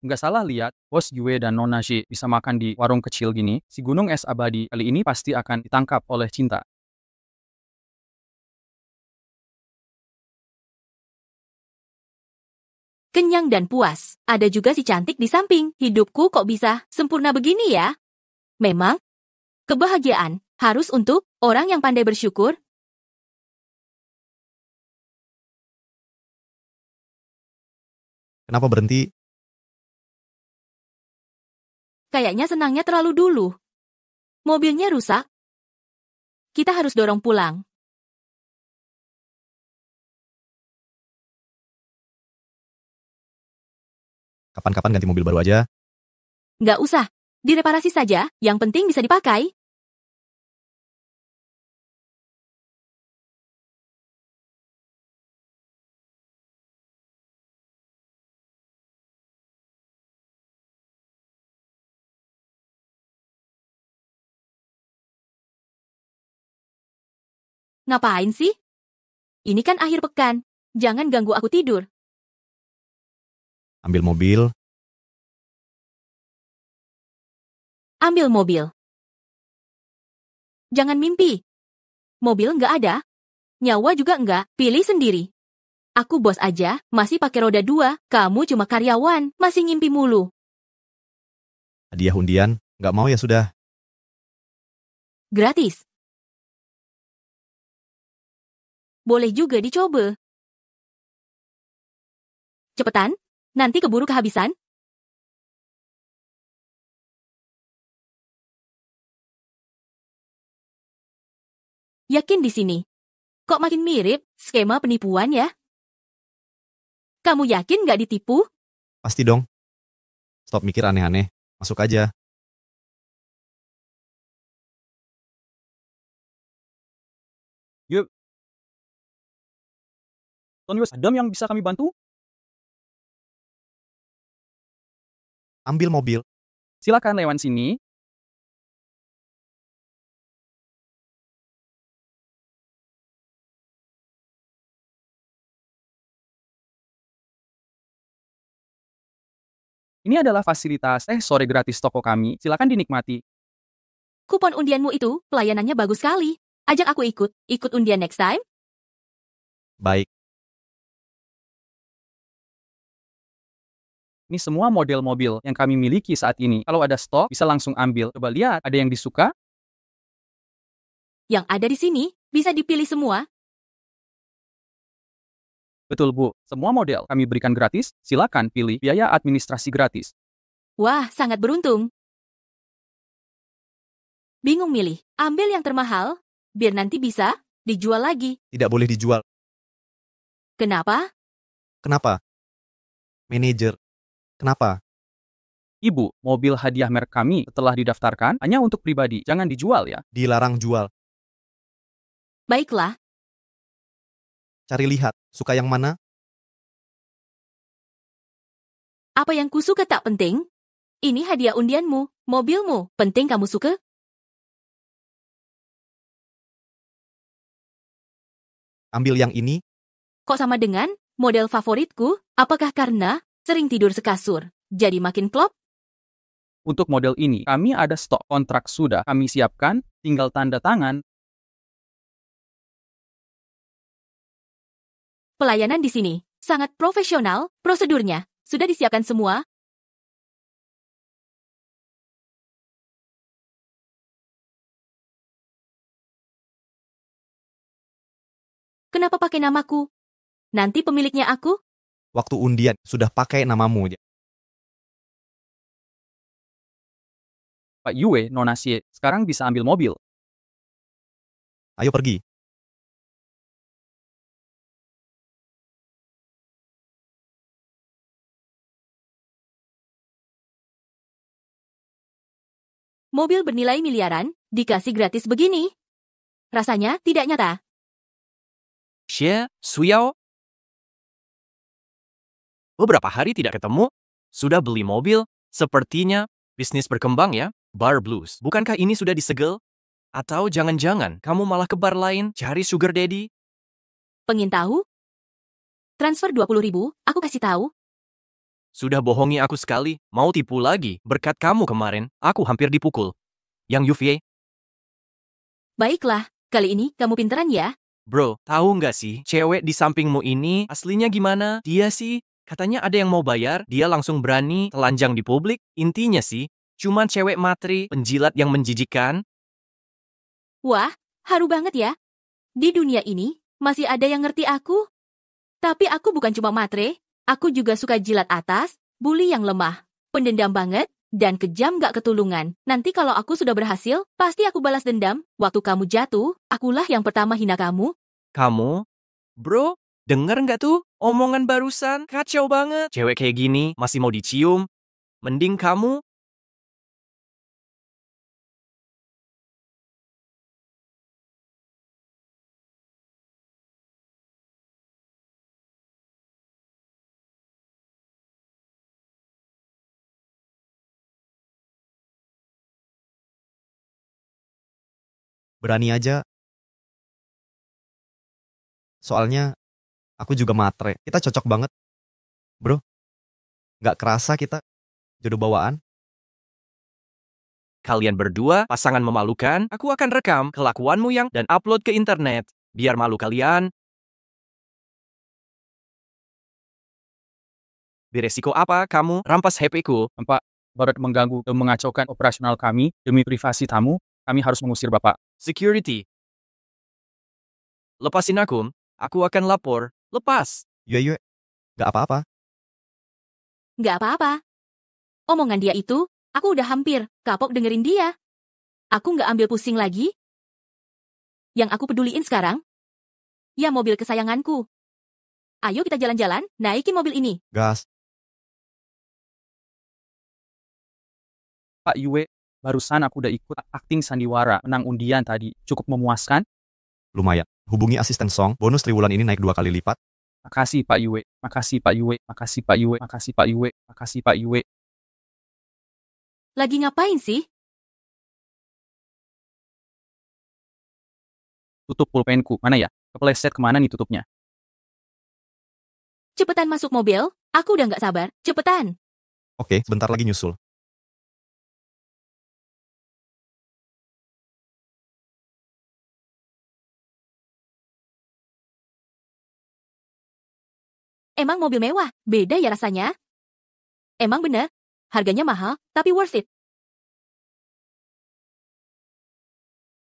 Nggak salah lihat, Bos Yue dan Nona Shi bisa makan di warung kecil gini. Si gunung es abadi kali ini pasti akan ditangkap oleh cinta. Kenyang dan puas. Ada juga si cantik di samping. Hidupku kok bisa sempurna begini ya? Memang, kebahagiaan harus untuk orang yang pandai bersyukur. Kenapa berhenti? Kayaknya senangnya terlalu dulu. Mobilnya rusak. Kita harus dorong pulang. Kapan-kapan ganti mobil baru aja. Nggak usah. Direparasi saja, yang penting bisa dipakai. Ngapain sih? Ini kan akhir pekan. Jangan ganggu aku tidur. Ambil mobil. Ambil mobil. Jangan mimpi. Mobil nggak ada. Nyawa juga nggak. Pilih sendiri. Aku bos aja, masih pakai roda 2. Kamu cuma karyawan, masih ngimpi mulu. Hadiah undian, nggak mau ya sudah. Gratis. Boleh juga dicoba. Cepetan, nanti keburu kehabisan. Yakin di sini? Kok makin mirip skema penipuan ya? Kamu yakin nggak ditipu? Pasti dong. Stop mikir aneh-aneh, masuk aja. Yuk. Tuan Yus, Adam yang bisa kami bantu? Ambil mobil. Silakan lewat sini. Ini adalah fasilitas sore gratis toko kami. Silakan dinikmati. Kupon undianmu itu, pelayanannya bagus sekali. Ajak aku ikut. Ikut undian next time. Baik. Ini semua model mobil yang kami miliki saat ini. Kalau ada stok, bisa langsung ambil. Coba lihat, ada yang disuka? Yang ada di sini, bisa dipilih semua. Betul, Bu. Semua model kami berikan gratis. Silakan pilih biaya administrasi gratis. Wah, sangat beruntung. Bingung milih. Ambil yang termahal, biar nanti bisa dijual lagi. Tidak boleh dijual. Kenapa? Kenapa? Manajer. Kenapa? Ibu, mobil hadiah merek kami setelah didaftarkan hanya untuk pribadi. Jangan dijual ya. Dilarang jual. Baiklah. Cari lihat. Suka yang mana? Apa yang kusuka tak penting. Ini hadiah undianmu, mobilmu. Penting kamu suka? Ambil yang ini. Kok sama dengan model favoritku? Apakah karena sering tidur sekasur, jadi makin klop? Untuk model ini, kami ada stok kontrak sudah kami siapkan, tinggal tanda tangan. Pelayanan di sini sangat profesional, prosedurnya sudah disiapkan semua. Kenapa pakai namaku? Nanti pemiliknya aku? Waktu undian sudah pakai namamu. Pak Yue, Nona Xie, sekarang bisa ambil mobil. Ayo pergi. Mobil bernilai miliaran, dikasih gratis begini. Rasanya tidak nyata. Xie, Suyao? Beberapa hari tidak ketemu, sudah beli mobil, sepertinya bisnis berkembang ya, Bar Blues. Bukankah ini sudah disegel? Atau jangan-jangan kamu malah ke bar lain cari sugar daddy? Pengen tahu? Transfer 20.000, aku kasih tahu. Sudah bohongi aku sekali, mau tipu lagi. Berkat kamu kemarin, aku hampir dipukul. Yang Yufie? Baiklah, kali ini kamu pinteran ya. Bro, tahu nggak sih, cewek di sampingmu ini aslinya gimana? Dia sih, katanya ada yang mau bayar, dia langsung berani telanjang di publik. Intinya sih, cuman cewek matri, penjilat yang menjijikan. Wah, haru banget ya. Di dunia ini, masih ada yang ngerti aku. Tapi aku bukan cuma matre, aku juga suka jilat atas, bully yang lemah, pendendam banget, dan kejam gak ketulungan. Nanti kalau aku sudah berhasil, pasti aku balas dendam. Waktu kamu jatuh, akulah yang pertama hina kamu. Kamu? Bro, denger nggak tuh omongan barusan? Kacau banget. Cewek kayak gini masih mau dicium? Mending kamu. Berani aja. Soalnya, aku juga matre. Kita cocok banget. Bro, nggak kerasa kita jodoh bawaan. Kalian berdua pasangan memalukan, aku akan rekam kelakuanmu yang dan upload ke internet. Biar malu kalian. Beresiko apa kamu rampas HP-ku? Pak, Barat mengganggu dan mengacaukan operasional kami demi privasi tamu. Kami harus mengusir Bapak. Security. Lepasin aku akan lapor. Lepas. Yue, nggak apa-apa. Nggak apa-apa. Omongan dia itu, aku udah hampir kapok dengerin dia. Aku nggak ambil pusing lagi. Yang aku peduliin sekarang, ya mobil kesayanganku. Ayo kita jalan-jalan, naikin mobil ini. Gas. Pak Yue, barusan aku udah ikut akting sandiwara menang undian tadi. Cukup memuaskan? Lumayan. Hubungi asisten Song, bonus triwulan ini naik 2 kali lipat. Makasih Pak Yue, makasih Pak Yue, makasih Pak Yue, makasih Pak Yue, makasih Pak Yue. Lagi ngapain sih? Tutup pulpenku, mana ya? Kepleset kemana nih tutupnya? Cepetan masuk mobil, aku udah nggak sabar. Cepetan. Oke, sebentar lagi nyusul. Emang mobil mewah, beda ya rasanya? Emang bener, harganya mahal, tapi worth it.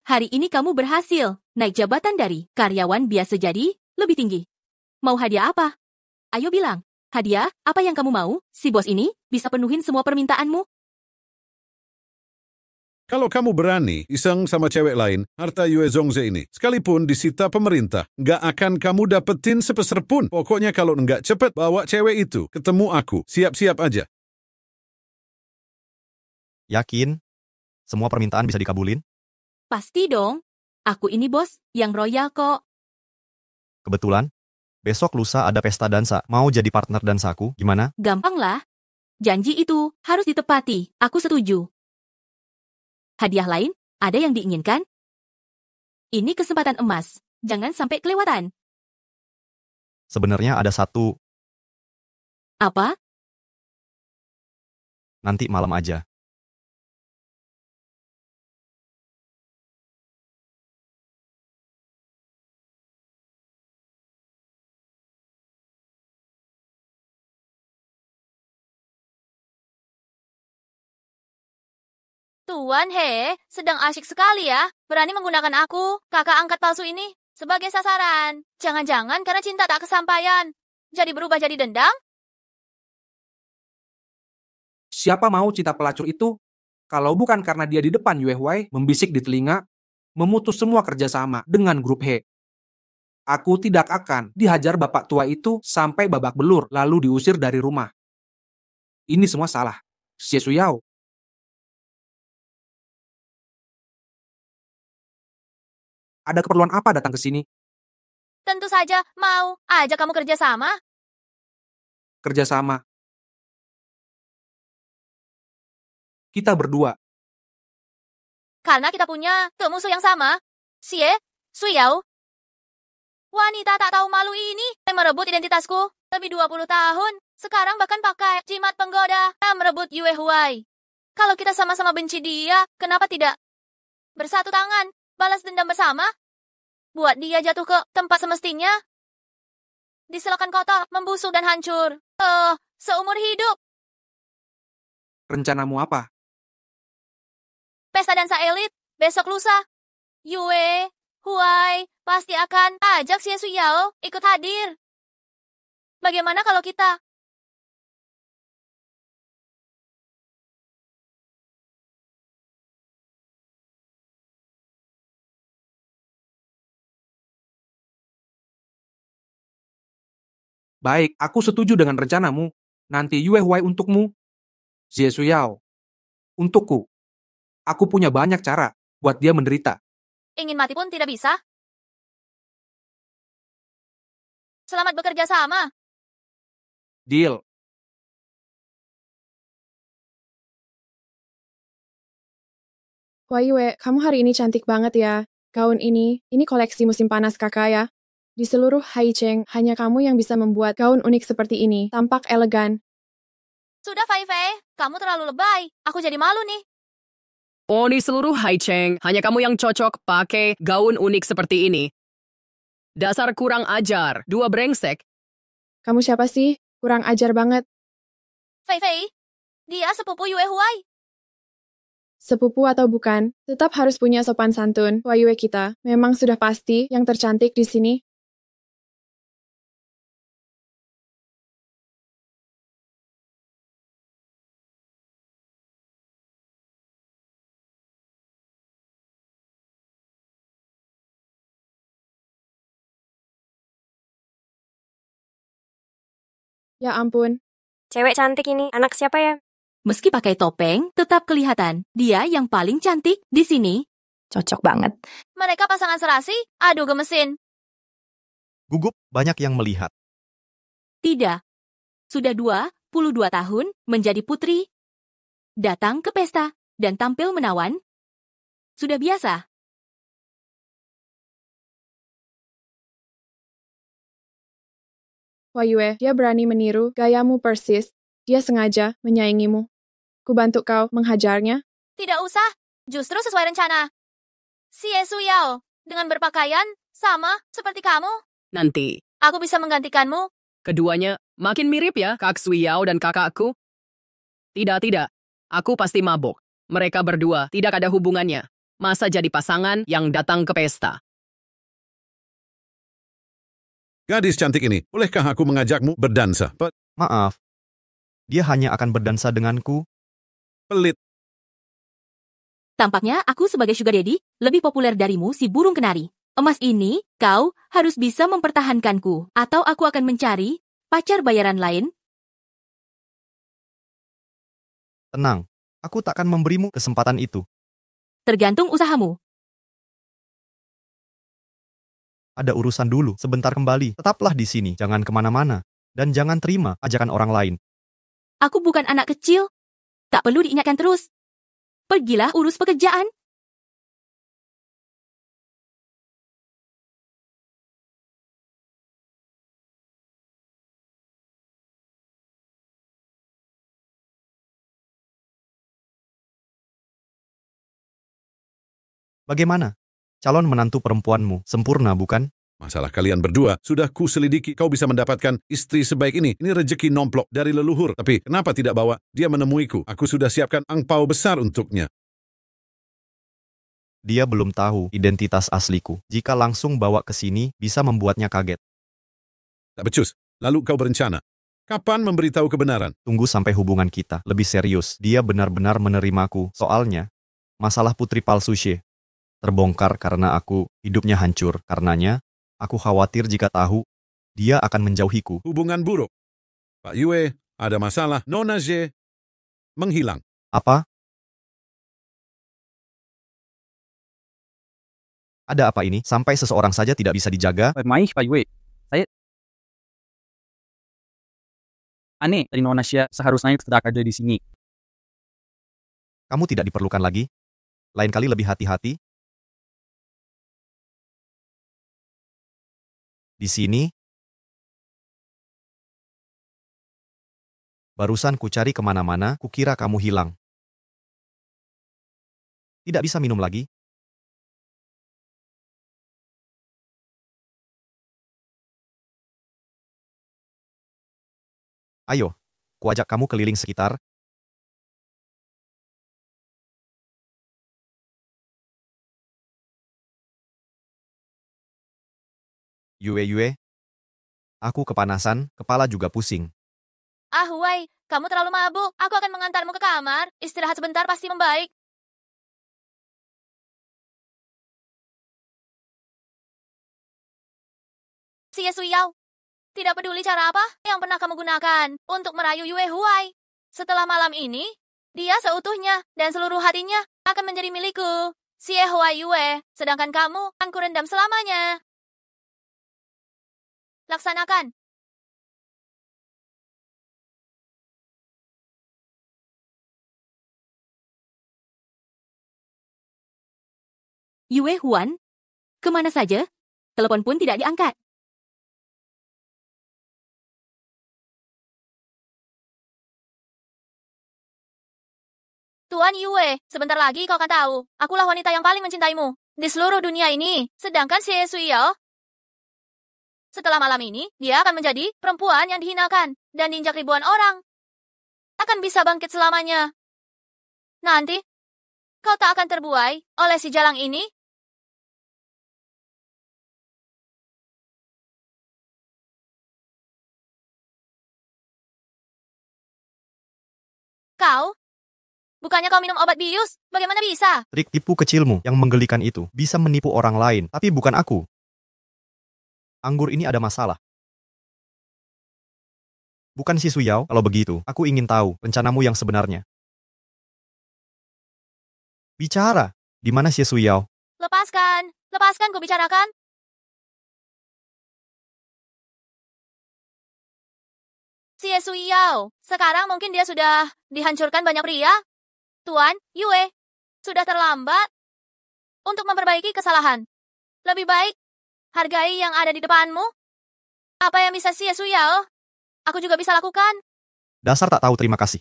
Hari ini kamu berhasil naik jabatan dari karyawan biasa jadi lebih tinggi. Mau hadiah apa? Ayo bilang. Hadiah, apa yang kamu mau? Si bos ini bisa penuhin semua permintaanmu. Kalau kamu berani iseng sama cewek lain, harta Yue Zongze ini, sekalipun disita pemerintah, nggak akan kamu dapetin sepeser pun. Pokoknya kalau nggak cepet bawa cewek itu, ketemu aku. Siap-siap aja. Yakin? Semua permintaan bisa dikabulin? Pasti dong. Aku ini bos, yang royal kok. Kebetulan, besok lusa ada pesta dansa. Mau jadi partner dansaku, gimana? Gampang lah. Janji itu harus ditepati. Aku setuju. Hadiah lain, ada yang diinginkan? Ini kesempatan emas. Jangan sampai kelewatan. Sebenarnya ada satu. Apa? Nanti malam aja. Tuan He, sedang asyik sekali ya. Berani menggunakan aku, kakak angkat palsu ini, sebagai sasaran. Jangan-jangan karena cinta tak kesampaian. Jadi berubah jadi dendam? Siapa mau cinta pelacur itu? Kalau bukan karena dia di depan Yue Huai membisik di telinga, memutus semua kerjasama dengan grup He. Aku tidak akan dihajar bapak tua itu sampai babak belur lalu diusir dari rumah. Ini semua salah. Xie Suyao. Ada keperluan apa datang ke sini? Tentu saja, mau. Ajak kamu kerja sama. Kerjasama. Kita berdua. Karena kita punya musuh yang sama. Xie Suyao. Wanita tak tahu malu ini yang merebut identitasku. Lebih 20 tahun. Sekarang bahkan pakai jimat penggoda yang merebut Yue Huai. Kalau kita sama-sama benci dia, kenapa tidak bersatu tangan, balas dendam bersama? Buat dia jatuh ke tempat semestinya. Di selokan kotor, membusuk dan hancur. Seumur hidup. Rencanamu apa? Pesta dansa elit, besok lusa. Yue Huai pasti akan ajak Xie Suyao ikut hadir. Bagaimana kalau kita? Baik, aku setuju dengan rencanamu. Nanti Yue Huai untukmu. Xie Suyao. Untukku. Aku punya banyak cara buat dia menderita. Ingin mati pun tidak bisa. Selamat bekerja sama. Deal. Wah Yue, kamu hari ini cantik banget ya. Gaun ini koleksi musim panas kakak ya. Di seluruh Haicheng, hanya kamu yang bisa membuat gaun unik seperti ini, tampak elegan. Sudah, Fei Fei. Kamu terlalu lebay. Aku jadi malu nih. Oh, di seluruh Haicheng, hanya kamu yang cocok pakai gaun unik seperti ini. Dasar kurang ajar, dua brengsek. Kamu siapa sih? Kurang ajar banget. Fei Fei, dia sepupu Yue Huai. Sepupu atau bukan, tetap harus punya sopan santun. Wah Yue kita, memang sudah pasti yang tercantik di sini. Ya ampun. Cewek cantik ini, anak siapa ya? Meski pakai topeng, tetap kelihatan. Dia yang paling cantik di sini. Cocok banget. Mereka pasangan serasi? Aduh, gemesin. Gugup, banyak yang melihat. Tidak. Sudah 22 tahun menjadi putri. Datang ke pesta dan tampil menawan. Sudah biasa. Wah Yue, dia berani meniru gayamu persis. Dia sengaja menyaingimu. Kubantu kau menghajarnya. Tidak usah. Justru sesuai rencana. Xie Suyao, dengan berpakaian sama seperti kamu. Nanti. Aku bisa menggantikanmu. Keduanya makin mirip ya, Kak Suyao dan kakakku. Tidak. Aku pasti mabuk. Mereka berdua tidak ada hubungannya. Masa jadi pasangan yang datang ke pesta? Gadis cantik ini, bolehkah aku mengajakmu berdansa? Maaf, dia hanya akan berdansa denganku. Pelit. Tampaknya aku sebagai sugar daddy lebih populer darimu si burung kenari. Emas ini, kau harus bisa mempertahankanku, atau aku akan mencari pacar bayaran lain. Tenang, aku takkan memberimu kesempatan itu. Tergantung usahamu. Ada urusan dulu, sebentar kembali. Tetaplah di sini, jangan kemana-mana. Dan jangan terima ajakan orang lain. Aku bukan anak kecil. Tak perlu diingatkan terus. Pergilah urus pekerjaan. Bagaimana? Calon menantu perempuanmu sempurna, bukan? Masalah kalian berdua, sudah ku selidiki kau bisa mendapatkan istri sebaik ini. Ini rejeki nomplok dari leluhur. Tapi kenapa tidak bawa dia menemuiku? Aku sudah siapkan angpau besar untuknya. Dia belum tahu identitas asliku. Jika langsung bawa ke sini, bisa membuatnya kaget. Tak becus. Lalu kau berencana. Kapan memberitahu kebenaran? Tunggu sampai hubungan kita lebih serius. Dia benar-benar menerimaku. Soalnya, masalah putri palsu Xie terbongkar karena aku hidupnya hancur. Karenanya, aku khawatir jika tahu, dia akan menjauhiku. Hubungan buruk. Pak Yue, ada masalah. Nona Xie menghilang. Apa? Ada apa ini? Sampai seseorang saja tidak bisa dijaga? Baik, Pak Yue. Saya... Aneh, dari Nona Xie seharusnya tidak ada di sini. Kamu tidak diperlukan lagi? Lain kali lebih hati-hati? Di sini? Barusan ku cari kemana-mana, kukira kamu hilang. Tidak bisa minum lagi? Ayo, ku ajak kamu keliling sekitar. Yue, aku kepanasan, kepala juga pusing. Ah, Huai, kamu terlalu mabuk. Aku akan mengantarmu ke kamar. Istirahat sebentar pasti membaik. Xie Suyao, tidak peduli cara apa yang pernah kamu gunakan untuk merayu Yue Huai. Setelah malam ini, dia seutuhnya dan seluruh hatinya akan menjadi milikku. Xie Huai Yue, sedangkan kamu akan kurendam selamanya. Laksanakan. Yue Huan? Kemana saja? Telepon pun tidak diangkat. Tuan Yue, sebentar lagi kau akan tahu. Akulah wanita yang paling mencintaimu di seluruh dunia ini. Sedangkan Xie Suyao, setelah malam ini, dia akan menjadi perempuan yang dihinakan dan diinjak ribuan orang. Akan bisa bangkit selamanya. Nanti, kau tak akan terbuai oleh si jalang ini. Kau? Bukannya kau minum obat bius? Bagaimana bisa? Trik tipu kecilmu yang menggelikan itu bisa menipu orang lain, tapi bukan aku. Anggur ini ada masalah. Bukan si Suyao, kalau begitu, aku ingin tahu rencanamu yang sebenarnya. Bicara, di mana si Suyao? Lepaskan ku bicarakan. Xie Suyao, sekarang mungkin dia sudah dihancurkan banyak pria. Tuan Yue, sudah terlambat untuk memperbaiki kesalahan. Lebih baik hargai yang ada di depanmu. Apa yang bisa Xie Suyao, aku juga bisa lakukan. Dasar tak tahu terima kasih.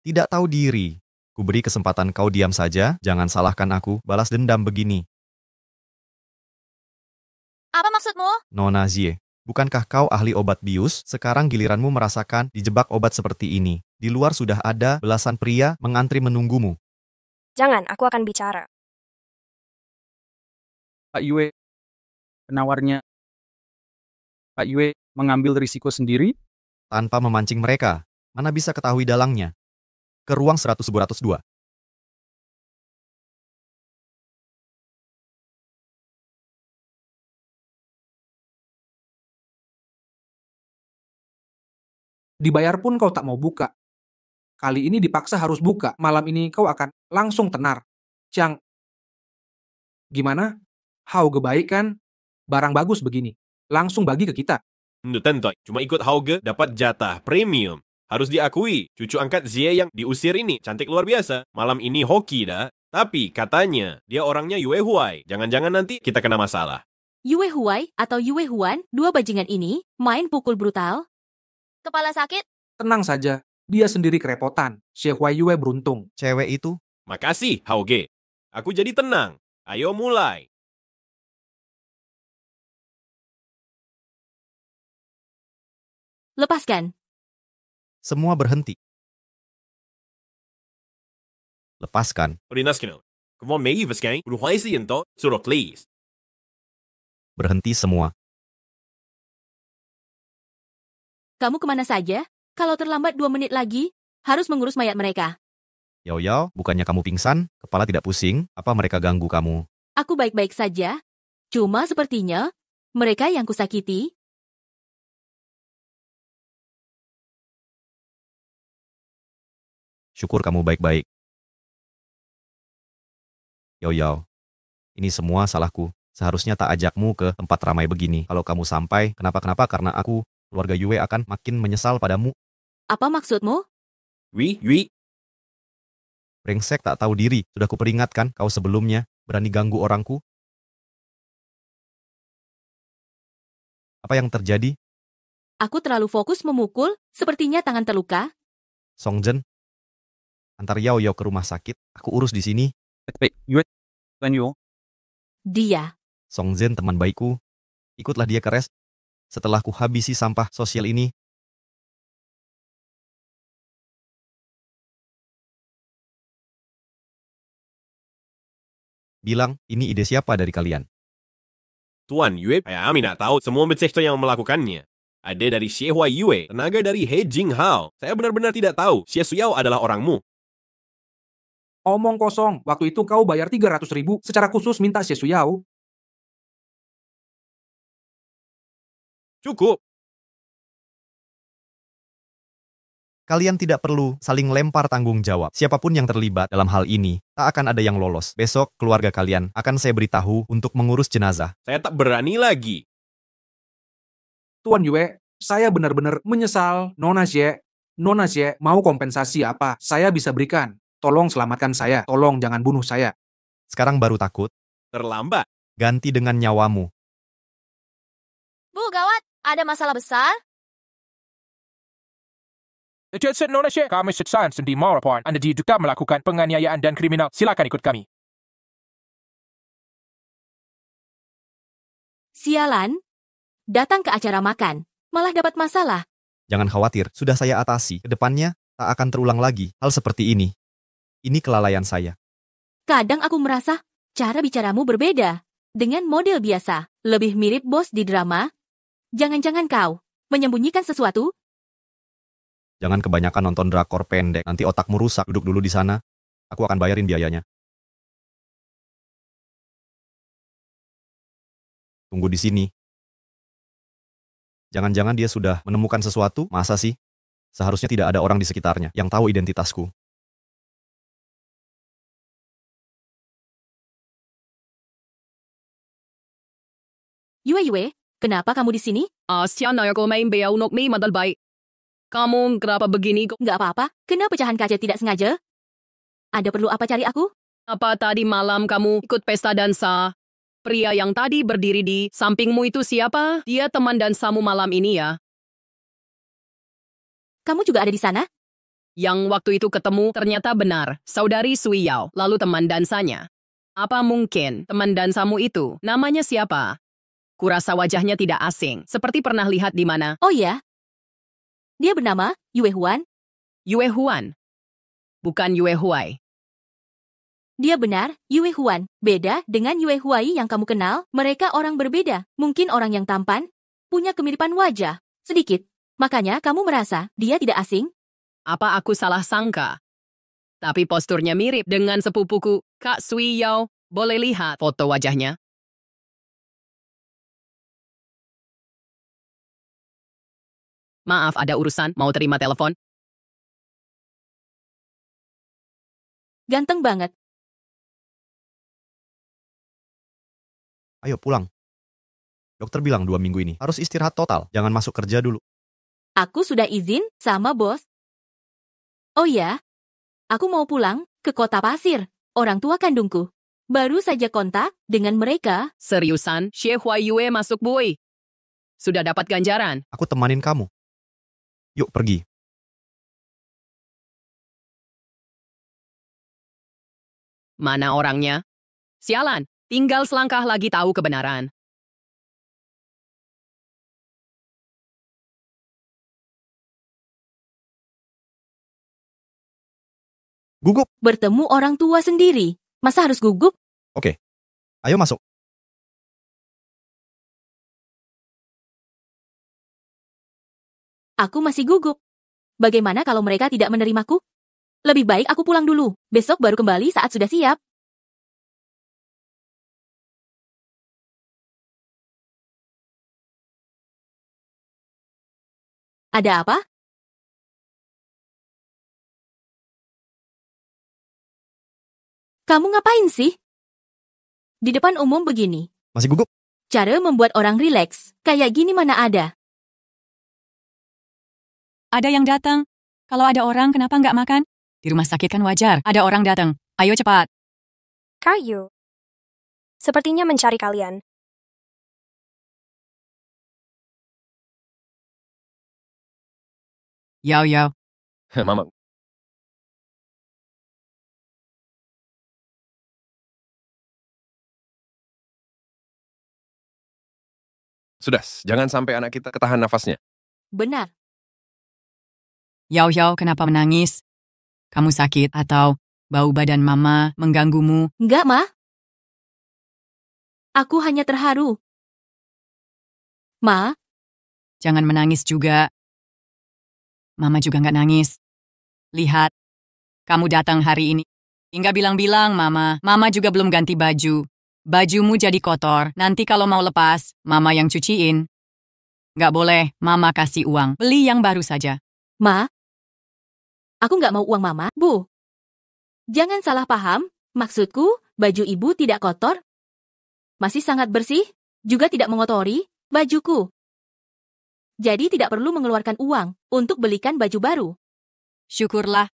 Tidak tahu diri. Ku beri kesempatan kau diam saja, jangan salahkan aku, balas dendam begini. Apa maksudmu? Nona Xie, bukankah kau ahli obat bius? Sekarang giliranmu merasakan dijebak obat seperti ini. Di luar sudah ada belasan pria mengantri menunggumu. Jangan, aku akan bicara. Pak Yue, penawarnya Pak Yue mengambil risiko sendiri? Tanpa memancing mereka, mana bisa ketahui dalangnya? Ke ruang 100-202. Dibayar pun kau tak mau buka. Kali ini dipaksa harus buka. Malam ini kau akan langsung tenar. Chang, gimana? Hauge baik kan? Barang bagus begini. Langsung bagi ke kita. Tentu, cuma ikut Hauge dapat jatah premium. Harus diakui, cucu angkat Zie yang diusir ini cantik luar biasa. Malam ini hoki dah. Tapi katanya dia orangnya Yue Huai. Jangan-jangan nanti kita kena masalah. Yue Huai atau Yue Huan, dua bajingan ini main pukul brutal. Kepala sakit? Tenang saja. Dia sendiri kerepotan. Xie Huai Yue beruntung. Cewek itu? Makasih, Hauge. Aku jadi tenang. Ayo mulai. Lepaskan. Semua berhenti. Lepaskan. Berhenti semua. Kamu kemana saja? Kalau terlambat 2 menit lagi, harus mengurus mayat mereka. Yao Yao, bukannya kamu pingsan? Kepala tidak pusing? Apa mereka ganggu kamu? Aku baik-baik saja. Cuma sepertinya, mereka yang kusakiti. Syukur kamu baik-baik. Yao Yao, ini semua salahku. Seharusnya tak ajakmu ke tempat ramai begini. Kalau kamu sampai, kenapa-kenapa karena aku, keluarga Yue akan makin menyesal padamu. Apa maksudmu? Yui. Brengsek tak tahu diri, sudah kuperingatkan kau sebelumnya, berani ganggu orangku. Apa yang terjadi? Aku terlalu fokus memukul, sepertinya tangan terluka. Songzhen, antar Yao Yao ke rumah sakit, aku urus di sini. Dia. Songzhen teman baikku, ikutlah dia ke res. Setelah ku habisi sampah sosial ini. Bilang, ini ide siapa dari kalian? Tuan Yue, kami nak tahu semua sektor yang melakukannya. Ada dari Xie Huai Yue, tenaga dari He Jinghao. Saya benar-benar tidak tahu Xie Suyao adalah orangmu. Omong kosong, waktu itu kau bayar 300.000 secara khusus minta Xie Suyao. Cukup. Kalian tidak perlu saling lempar tanggung jawab. Siapapun yang terlibat dalam hal ini, tak akan ada yang lolos. Besok, keluarga kalian akan saya beritahu untuk mengurus jenazah. Saya tak berani lagi. Tuan Yue, saya benar-benar menyesal. Nona Xie, mau kompensasi apa? Saya bisa berikan. Tolong selamatkan saya. Tolong jangan bunuh saya. Sekarang baru takut? Terlambat. Ganti dengan nyawamu. Bu, gawat. Ada masalah besar? Jensen Nona Xie, kami Sains di Mauerpoint. Anda diduga melakukan penganiayaan dan kriminal. Silakan ikut kami. Sialan. Datang ke acara makan. Malah dapat masalah. Jangan khawatir, sudah saya atasi. Kedepannya, tak akan terulang lagi hal seperti ini. Ini kelalaian saya. Kadang aku merasa cara bicaramu berbeda. Dengan model biasa. Lebih mirip bos di drama. Jangan-jangan kau menyembunyikan sesuatu? Jangan kebanyakan nonton drakor pendek, nanti otakmu rusak. Duduk dulu di sana. Aku akan bayarin biayanya. Tunggu di sini. Jangan-jangan dia sudah menemukan sesuatu? Masa sih? Seharusnya tidak ada orang di sekitarnya yang tahu identitasku. Yue, kenapa kamu di sini? Siya ko may unok may madalbay. Kamu kenapa begini? Nggak apa-apa. Kena pecahan kaca tidak sengaja. Ada perlu apa cari aku? Apa tadi malam kamu ikut pesta dansa? Pria yang tadi berdiri di sampingmu itu siapa? Dia teman dansamu malam ini ya? Kamu juga ada di sana? Yang waktu itu ketemu ternyata benar. Saudari Sui Yao, lalu teman dansanya. Apa mungkin teman dansamu itu namanya siapa? Kurasa wajahnya tidak asing. Seperti pernah lihat di mana. Oh iya? Dia bernama Yue Huan. Yue Huan. Bukan Yue Huai. Dia benar, Yue Huan. Beda dengan Yue Huai yang kamu kenal. Mereka orang berbeda. Mungkin orang yang tampan, punya kemiripan wajah. Sedikit. Makanya kamu merasa dia tidak asing? Apa aku salah sangka? Tapi posturnya mirip dengan sepupuku, Kak Sui Yao. Boleh lihat foto wajahnya? Maaf, ada urusan. Mau terima telepon? Ganteng banget. Ayo pulang. Dokter bilang 2 minggu ini harus istirahat total, jangan masuk kerja dulu. Aku sudah izin sama bos. Oh ya, aku mau pulang ke kota pasir, orang tua kandungku. Baru saja kontak dengan mereka. Seriusan, Xie Huaiyue masuk boy. Sudah dapat ganjaran. Aku temanin kamu. Yuk pergi. Mana orangnya? Sialan, tinggal selangkah lagi tahu kebenaran. Gugup. Bertemu orang tua sendiri. Masa harus gugup? Oke. Ayo masuk. Aku masih gugup. Bagaimana kalau mereka tidak menerimaku? Lebih baik aku pulang dulu. Besok baru kembali saat sudah siap. Ada apa? Kamu ngapain sih? Di depan umum begini. Masih gugup? Cara membuat orang rileks. Kayak gini mana ada? Ada yang datang. Kalau ada orang, kenapa nggak makan? Di rumah sakit kan wajar. Ada orang datang. Ayo cepat. Kayu. Sepertinya mencari kalian. Yao Yao. Mama. Sudah, jangan sampai anak kita ketahan nafasnya. Benar. Yao Yao, kenapa menangis? Kamu sakit atau bau badan mama mengganggumu? Enggak, Ma. Aku hanya terharu. Ma. Jangan menangis juga. Mama juga nggak nangis. Lihat, kamu datang hari ini. Hingga bilang-bilang, Mama. Mama juga belum ganti baju. Bajumu jadi kotor. Nanti kalau mau lepas, Mama yang cuciin. Nggak boleh, Mama kasih uang. Beli yang baru saja. Ma. Aku nggak mau uang Mama, Bu. Jangan salah paham. Maksudku, baju ibu tidak kotor. Masih sangat bersih, juga tidak mengotori bajuku. Jadi tidak perlu mengeluarkan uang untuk belikan baju baru. Syukurlah.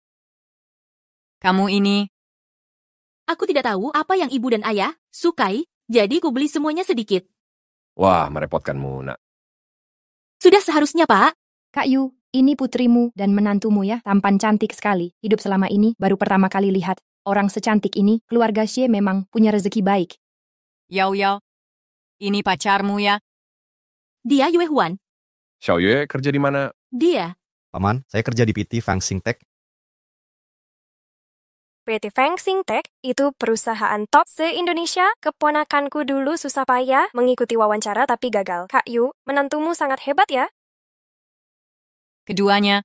Kamu ini. Aku tidak tahu apa yang ibu dan ayah sukai, jadi ku beli semuanya sedikit. Wah, merepotkanmu, nak. Sudah seharusnya, Pak. Kak Yu, ini putrimu dan menantumu ya, tampan cantik sekali. Hidup selama ini baru pertama kali lihat orang secantik ini. Keluarga Xie memang punya rezeki baik. Yao Yao, ini pacarmu ya? Dia Yue Huan. Xiao Yue kerja di mana? Dia. Paman, saya kerja di PT Fang Xing Tech. PT Feng Xing Tech itu perusahaan top se-Indonesia. Keponakanku dulu susah payah mengikuti wawancara tapi gagal. Kak Yu, menantumu sangat hebat ya. Keduanya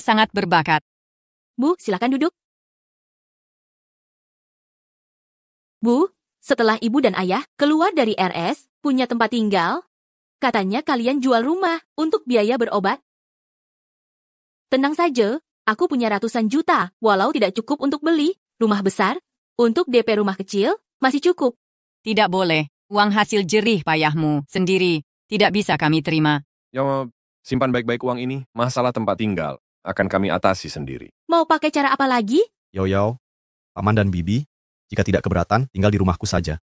sangat berbakat. Bu, silakan duduk. Bu, setelah ibu dan ayah keluar dari RS, punya tempat tinggal, katanya kalian jual rumah untuk biaya berobat. Tenang saja, aku punya ratusan juta, walau tidak cukup untuk beli rumah besar, untuk DP rumah kecil, masih cukup. Tidak boleh, uang hasil jerih payahmu sendiri, tidak bisa kami terima. Ya, simpan baik-baik uang ini. Masalah tempat tinggal akan kami atasi sendiri. Mau pakai cara apa lagi? Yao Yao, Paman dan Bibi, jika tidak keberatan, tinggal di rumahku saja.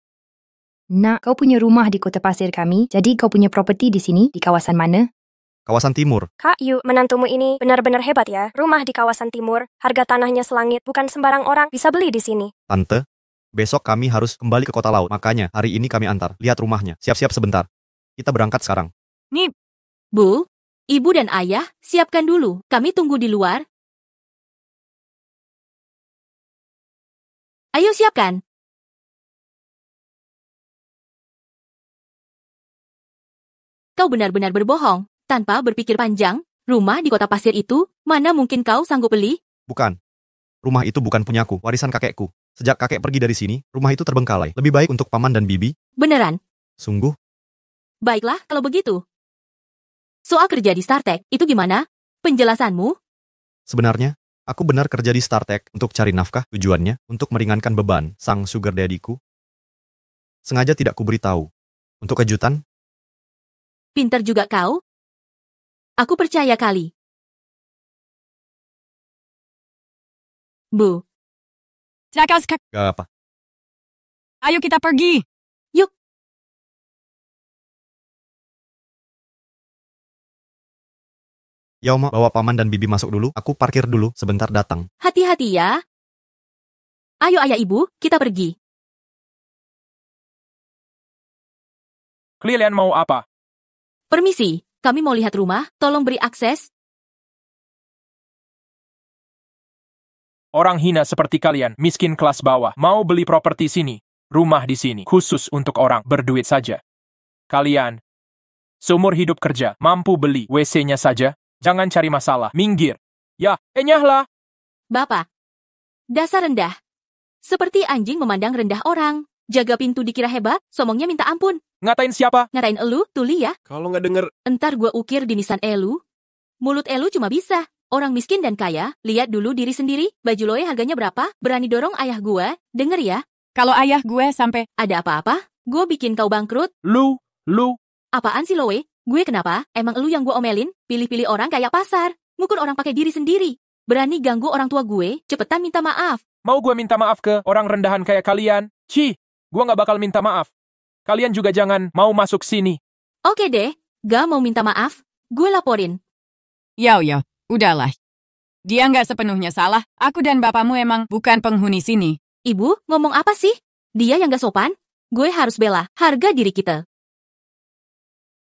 Nak, kau punya rumah di Kota Pasir kami, jadi kau punya properti di sini, di kawasan mana? Kawasan Timur. Kak Yu, menantumu ini benar-benar hebat ya. Rumah di kawasan timur, harga tanahnya selangit, bukan sembarang orang bisa beli di sini. Tante, besok kami harus kembali ke kota laut. Makanya hari ini kami antar. Lihat rumahnya. Siap-siap sebentar. Kita berangkat sekarang. Nih. Bu, ibu dan ayah, siapkan dulu. Kami tunggu di luar. Ayo siapkan. kau benar-benar berbohong. Tanpa berpikir panjang, rumah di kota pasir itu, mana mungkin kau sanggup beli? Bukan. Rumah itu bukan punyaku, warisan kakekku. Sejak kakek pergi dari sini, rumah itu terbengkalai. Lebih baik untuk paman dan bibi. Beneran? Sungguh? Baiklah kalau begitu. Soal kerja di StarTech, itu gimana? Penjelasanmu? Sebenarnya, aku benar kerja di StarTech untuk cari nafkah, tujuannya untuk meringankan beban sang sugar daddy-ku. Sengaja tidak kuberitahu. Untuk kejutan, Pinter juga kau. Aku percaya kali. Bu. Gak apa. Ayo kita pergi. Yuk. Yao, bawa paman dan bibi masuk dulu. Aku parkir dulu, sebentar datang. Hati-hati ya. Ayo ayah ibu, kita pergi. Kalian mau apa? Permisi, kami mau lihat rumah, tolong beri akses. Orang hina seperti kalian, miskin kelas bawah, mau beli properti sini, rumah di sini, khusus untuk orang berduit saja. Kalian, seumur hidup kerja, mampu beli WC-nya saja, jangan cari masalah, minggir. Ya, enyahlah. Bapak, dasar rendah. Seperti anjing memandang rendah orang. Jaga pintu dikira hebat, somongnya minta ampun. Ngatain siapa? Ngatain elu, Tuli ya. Kalau nggak denger... Entar gua ukir di nisan elu. Mulut elu cuma bisa. Orang miskin dan kaya, lihat dulu diri sendiri. Baju Loe harganya berapa? Berani dorong ayah gua. Denger ya. Kalau ayah gue sampai... Ada apa-apa? Gue bikin kau bangkrut. Lu. Apaan sih Loe? Gue kenapa? Emang elu yang gue omelin? Pilih-pilih orang kayak pasar. Ngukur orang pakai diri sendiri. Berani ganggu orang tua gue, cepetan minta maaf. Mau gue minta maaf ke orang rendahan kayak kalian? Gue nggak bakal minta maaf. Kalian juga jangan mau masuk sini. Oke deh, gak mau minta maaf. Gue laporin. Yao, udahlah. Dia nggak sepenuhnya salah. Aku dan bapakmu emang bukan penghuni sini. Ibu, ngomong apa sih? Dia yang gak sopan? Gue harus bela harga diri kita.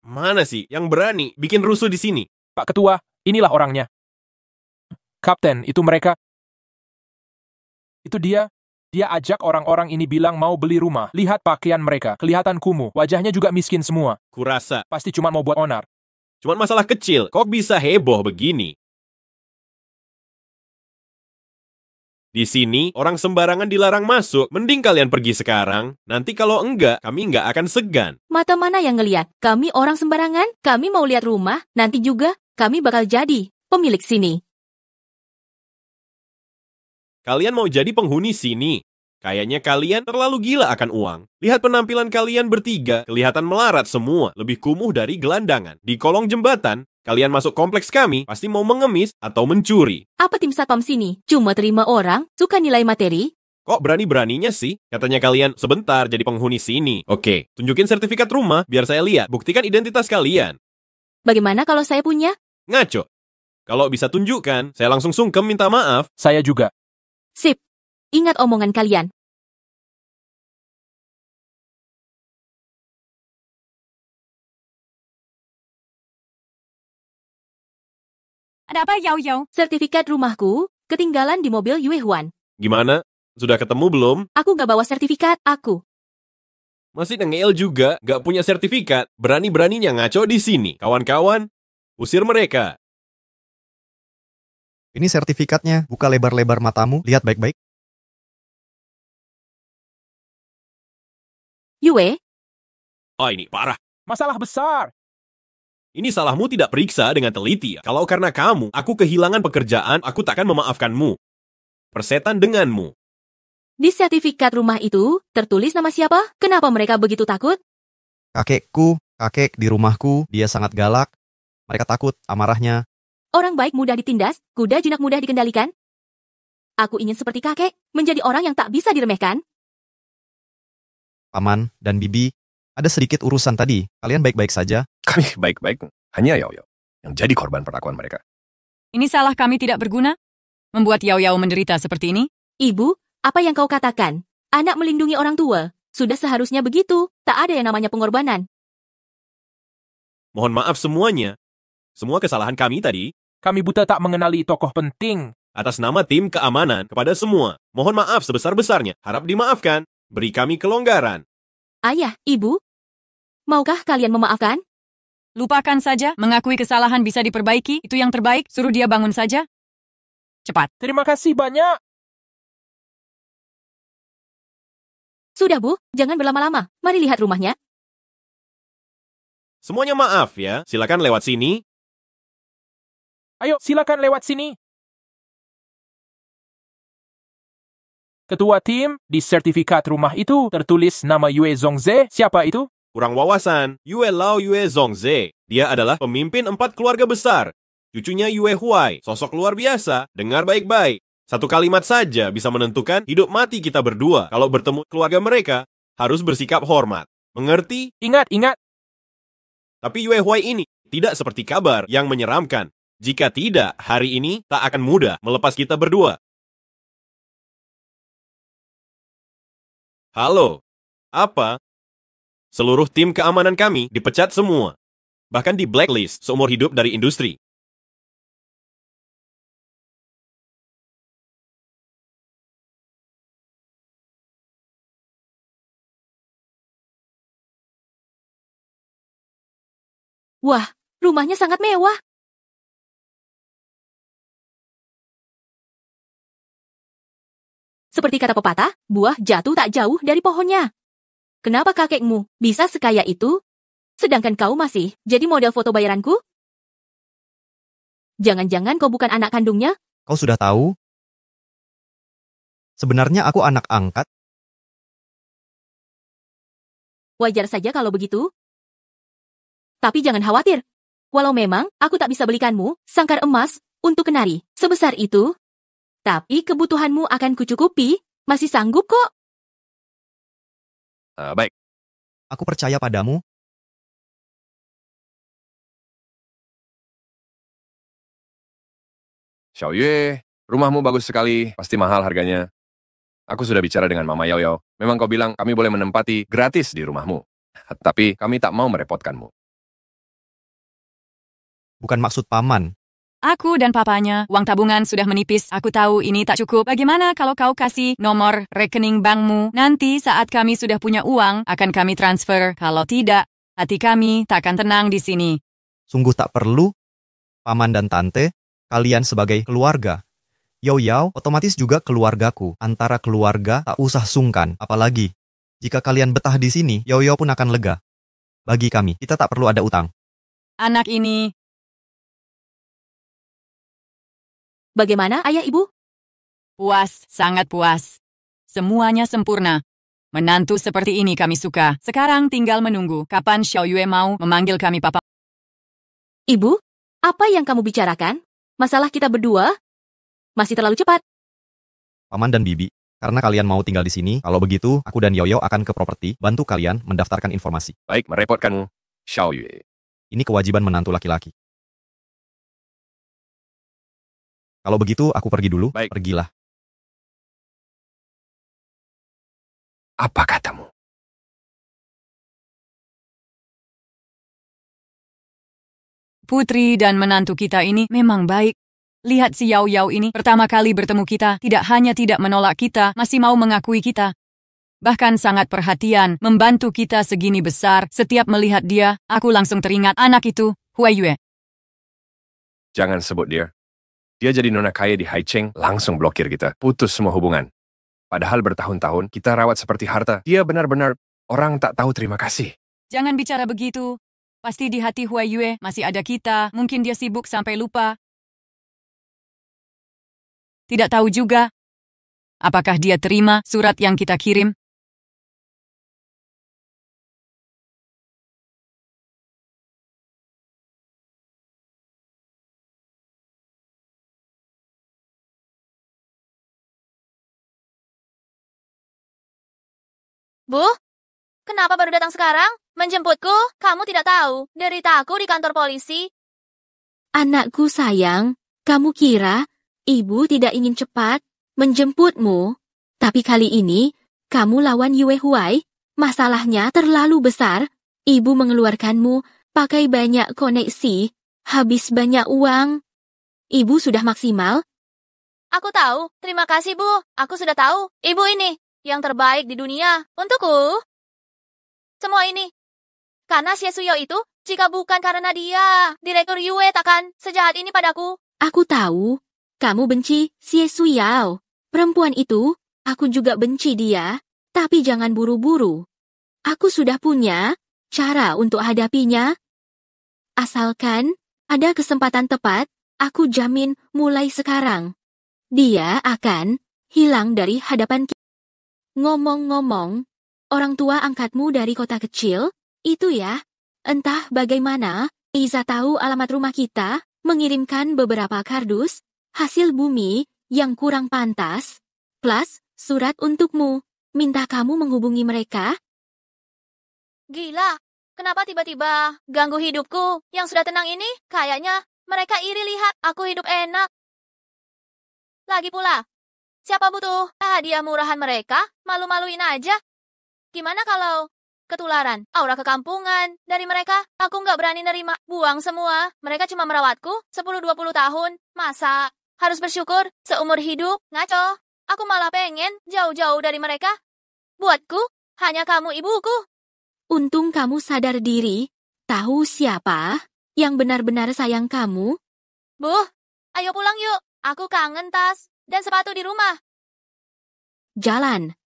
Mana sih yang berani bikin rusuh di sini? Pak Ketua, inilah orangnya. Kapten, itu mereka. Itu dia. Dia ajak orang-orang ini bilang mau beli rumah. Lihat pakaian mereka, kelihatan kumuh. Wajahnya juga miskin semua. Kurasa. Pasti cuma mau buat onar. Cuman masalah kecil, kok bisa heboh begini? Di sini, orang sembarangan dilarang masuk. Mending kalian pergi sekarang. Nanti kalau enggak, kami enggak akan segan. Mata mana yang ngeliat? Kami orang sembarangan? Kami mau lihat rumah. Nanti juga, kami bakal jadi pemilik sini. Kalian mau jadi penghuni sini. Kayaknya kalian terlalu gila akan uang. Lihat penampilan kalian bertiga, kelihatan melarat semua, lebih kumuh dari gelandangan. Di kolong jembatan, kalian masuk kompleks kami, pasti mau mengemis atau mencuri. Apa tim satpam sini? Cuma terima orang, suka nilai materi? Kok berani-beraninya sih? Katanya kalian sebentar jadi penghuni sini. Oke, tunjukin sertifikat rumah, biar saya lihat. Buktikan identitas kalian. Bagaimana kalau saya punya? Ngaco. Kalau bisa tunjukkan, saya langsung sungkem minta maaf. Saya juga. Sip. Ingat omongan kalian. Ada apa, Yao? Sertifikat rumahku ketinggalan di mobil Yue Huan. Gimana? Sudah ketemu belum? Aku gak bawa sertifikat, aku. Masih ngeyel juga, gak punya sertifikat. Berani-beraninya ngaco di sini. Kawan-kawan, usir mereka. Ini sertifikatnya. Buka lebar-lebar matamu, lihat baik-baik. Yue? Oh, ini parah. Masalah besar. Ini salahmu tidak periksa dengan teliti. Kalau karena kamu, aku kehilangan pekerjaan, aku takkan memaafkanmu. Persetan denganmu. Di sertifikat rumah itu, tertulis nama siapa? Kenapa mereka begitu takut? Kakekku, kakek di rumahku, dia sangat galak. Mereka takut amarahnya. Orang baik mudah ditindas, kuda jinak mudah dikendalikan. Aku ingin seperti kakek, menjadi orang yang tak bisa diremehkan. Paman dan bibi, ada sedikit urusan tadi. Kalian baik-baik saja? Kami baik-baik. Hanya Yao yang jadi korban perlakuan mereka. Ini salah kami tidak berguna? Membuat Yao menderita seperti ini? Ibu, apa yang kau katakan? Anak melindungi orang tua. Sudah seharusnya begitu. Tak ada yang namanya pengorbanan. Mohon maaf semuanya. Semua kesalahan kami tadi. Kami buta tak mengenali tokoh penting. Atas nama tim keamanan kepada semua. Mohon maaf sebesar-besarnya. Harap dimaafkan. Beri kami kelonggaran. Ayah, ibu, maukah kalian memaafkan? Lupakan saja, mengakui kesalahan bisa diperbaiki, itu yang terbaik, suruh dia bangun saja. Cepat. Terima kasih banyak. Sudah, Bu. Jangan berlama-lama. Mari lihat rumahnya. Semuanya maaf ya, silakan lewat sini. Ayo, silakan lewat sini. Ketua tim, di sertifikat rumah itu tertulis nama Yue Zongze. Siapa itu? Kurang wawasan, Yue Lao Yue Zongze. Dia adalah pemimpin 4 keluarga besar. Cucunya Yue Huai, sosok luar biasa. Dengar baik-baik. Satu kalimat saja bisa menentukan hidup mati kita berdua. Kalau bertemu keluarga mereka, harus bersikap hormat. Mengerti? Ingat. Tapi Yue Huai ini tidak seperti kabar yang menyeramkan. Jika tidak, hari ini tak akan mudah melepas kita berdua. Halo, apa? Seluruh tim keamanan kami dipecat semua. Bahkan di blacklist seumur hidup dari industri. Wah, rumahnya sangat mewah. Seperti kata pepatah, buah jatuh tak jauh dari pohonnya. Kenapa kakekmu bisa sekaya itu, sedangkan kau masih jadi model foto bayaranku? Jangan-jangan kau bukan anak kandungnya? Kau sudah tahu? Sebenarnya aku anak angkat. Wajar saja kalau begitu. Tapi jangan khawatir. Walau memang aku tak bisa belikanmu sangkar emas untuk kenari sebesar itu, tapi kebutuhanmu akan kucukupi, masih sanggup kok. Baik. Aku percaya padamu. Xiaoyue, rumahmu bagus sekali, pasti mahal harganya. Aku sudah bicara dengan Mama Yao Yao. Memang kau bilang kami boleh menempati gratis di rumahmu. Tapi kami tak mau merepotkanmu. Bukan maksud paman. Aku dan papanya, uang tabungan sudah menipis. Aku tahu ini tak cukup. Bagaimana kalau kau kasih nomor rekening bankmu? Nanti saat kami sudah punya uang, akan kami transfer. Kalau tidak, hati kami tak akan tenang di sini. Sungguh tak perlu. Paman dan tante, kalian sebagai keluarga. Yao Yao otomatis juga keluargaku. Antara keluarga tak usah sungkan. Apalagi, jika kalian betah di sini, Yao Yao pun akan lega. Bagi kami, kita tak perlu ada utang. Anak ini... Bagaimana, ayah ibu? Puas, sangat puas. Semuanya sempurna. Menantu seperti ini kami suka. Sekarang tinggal menunggu kapan Xiaoyue mau memanggil kami papa. Ibu, apa yang kamu bicarakan? Masalah kita berdua? Masih terlalu cepat. Paman dan bibi, karena kalian mau tinggal di sini, kalau begitu, aku dan Yao Yao akan ke properti, bantu kalian mendaftarkan informasi. Baik, merepotkanmu, Xiaoyue. Ini kewajiban menantu laki-laki. Kalau begitu, aku pergi dulu. Baik. Pergilah. Apa katamu? Putri dan menantu kita ini memang baik. Lihat si Yao Yao ini pertama kali bertemu kita, tidak hanya tidak menolak kita, masih mau mengakui kita. Bahkan sangat perhatian, membantu kita segini besar. Setiap melihat dia, aku langsung teringat anak itu, Huaiyue. Jangan sebut dia. Dia jadi nona kaya di Haicheng, langsung blokir kita. Putus semua hubungan. Padahal bertahun-tahun kita rawat seperti harta. Dia benar-benar orang tak tahu terima kasih. Jangan bicara begitu. Pasti di hati Huaiyue masih ada kita. Mungkin dia sibuk sampai lupa. Tidak tahu juga. Apakah dia terima surat yang kita kirim? Bu, kenapa baru datang sekarang? Menjemputku? Kamu tidak tahu deritaku di kantor polisi. Anakku sayang, kamu kira ibu tidak ingin cepat menjemputmu? Tapi kali ini, kamu lawan Yue Huai. Masalahnya terlalu besar. Ibu mengeluarkanmu pakai banyak koneksi, habis banyak uang. Ibu sudah maksimal. Aku tahu, terima kasih Bu. Aku sudah tahu, ibu ini yang terbaik di dunia untukku. Semua ini karena Xie Suyo itu Jika bukan karena dia, Direktur Yue takkan sejahat ini padaku. Aku tahu, kamu benci Xie Suyao. Perempuan itu, aku juga benci dia. Tapi jangan buru-buru. Aku sudah punya cara untuk hadapinya. Asalkan ada kesempatan tepat, aku jamin mulai sekarang. Dia akan hilang dari hadapan kita. Ngomong-ngomong, orang tua angkatmu dari kota kecil, itu ya, entah bagaimana, Iza tahu alamat rumah kita, mengirimkan beberapa kardus, hasil bumi yang kurang pantas, plus surat untukmu, minta kamu menghubungi mereka. Gila, kenapa tiba-tiba ganggu hidupku yang sudah tenang ini? Kayaknya mereka iri lihat aku hidup enak. Lagi pula, siapa butuh hadiah murahan mereka? Malu-maluin aja. Gimana kalau ketularan aura kekampungan dari mereka? Aku nggak berani nerima. Buang semua. Mereka cuma merawatku 10-20 tahun. Masa harus bersyukur seumur hidup? Ngaco. Aku malah pengen jauh-jauh dari mereka. Buatku, hanya kamu ibuku. Untung kamu sadar diri, tahu siapa yang benar-benar sayang kamu. Bu, ayo pulang yuk. Aku kangen tas dan sepatu di rumah. Jalan.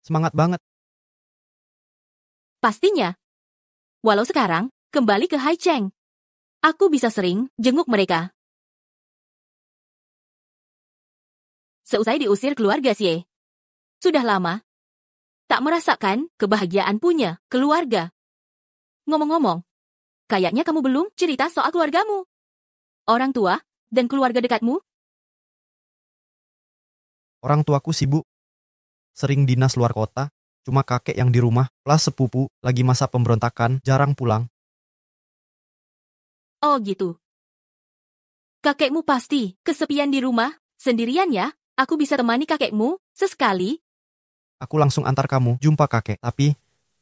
Semangat banget. Pastinya. Walau sekarang, kembali ke Haicheng. Aku bisa sering jenguk mereka. Seusai diusir keluarga Xie. Sudah lama. Tak merasakan kebahagiaan punya keluarga. Ngomong-ngomong, kayaknya kamu belum cerita soal keluargamu. Orang tua dan keluarga dekatmu. Orang tuaku sibuk. Sering dinas luar kota, cuma kakek yang di rumah, plus sepupu, lagi masa pemberontakan, jarang pulang. Oh gitu. Kakekmu pasti kesepian di rumah, sendirian ya? Aku bisa temani kakekmu sesekali. Aku langsung antar kamu jumpa kakek, tapi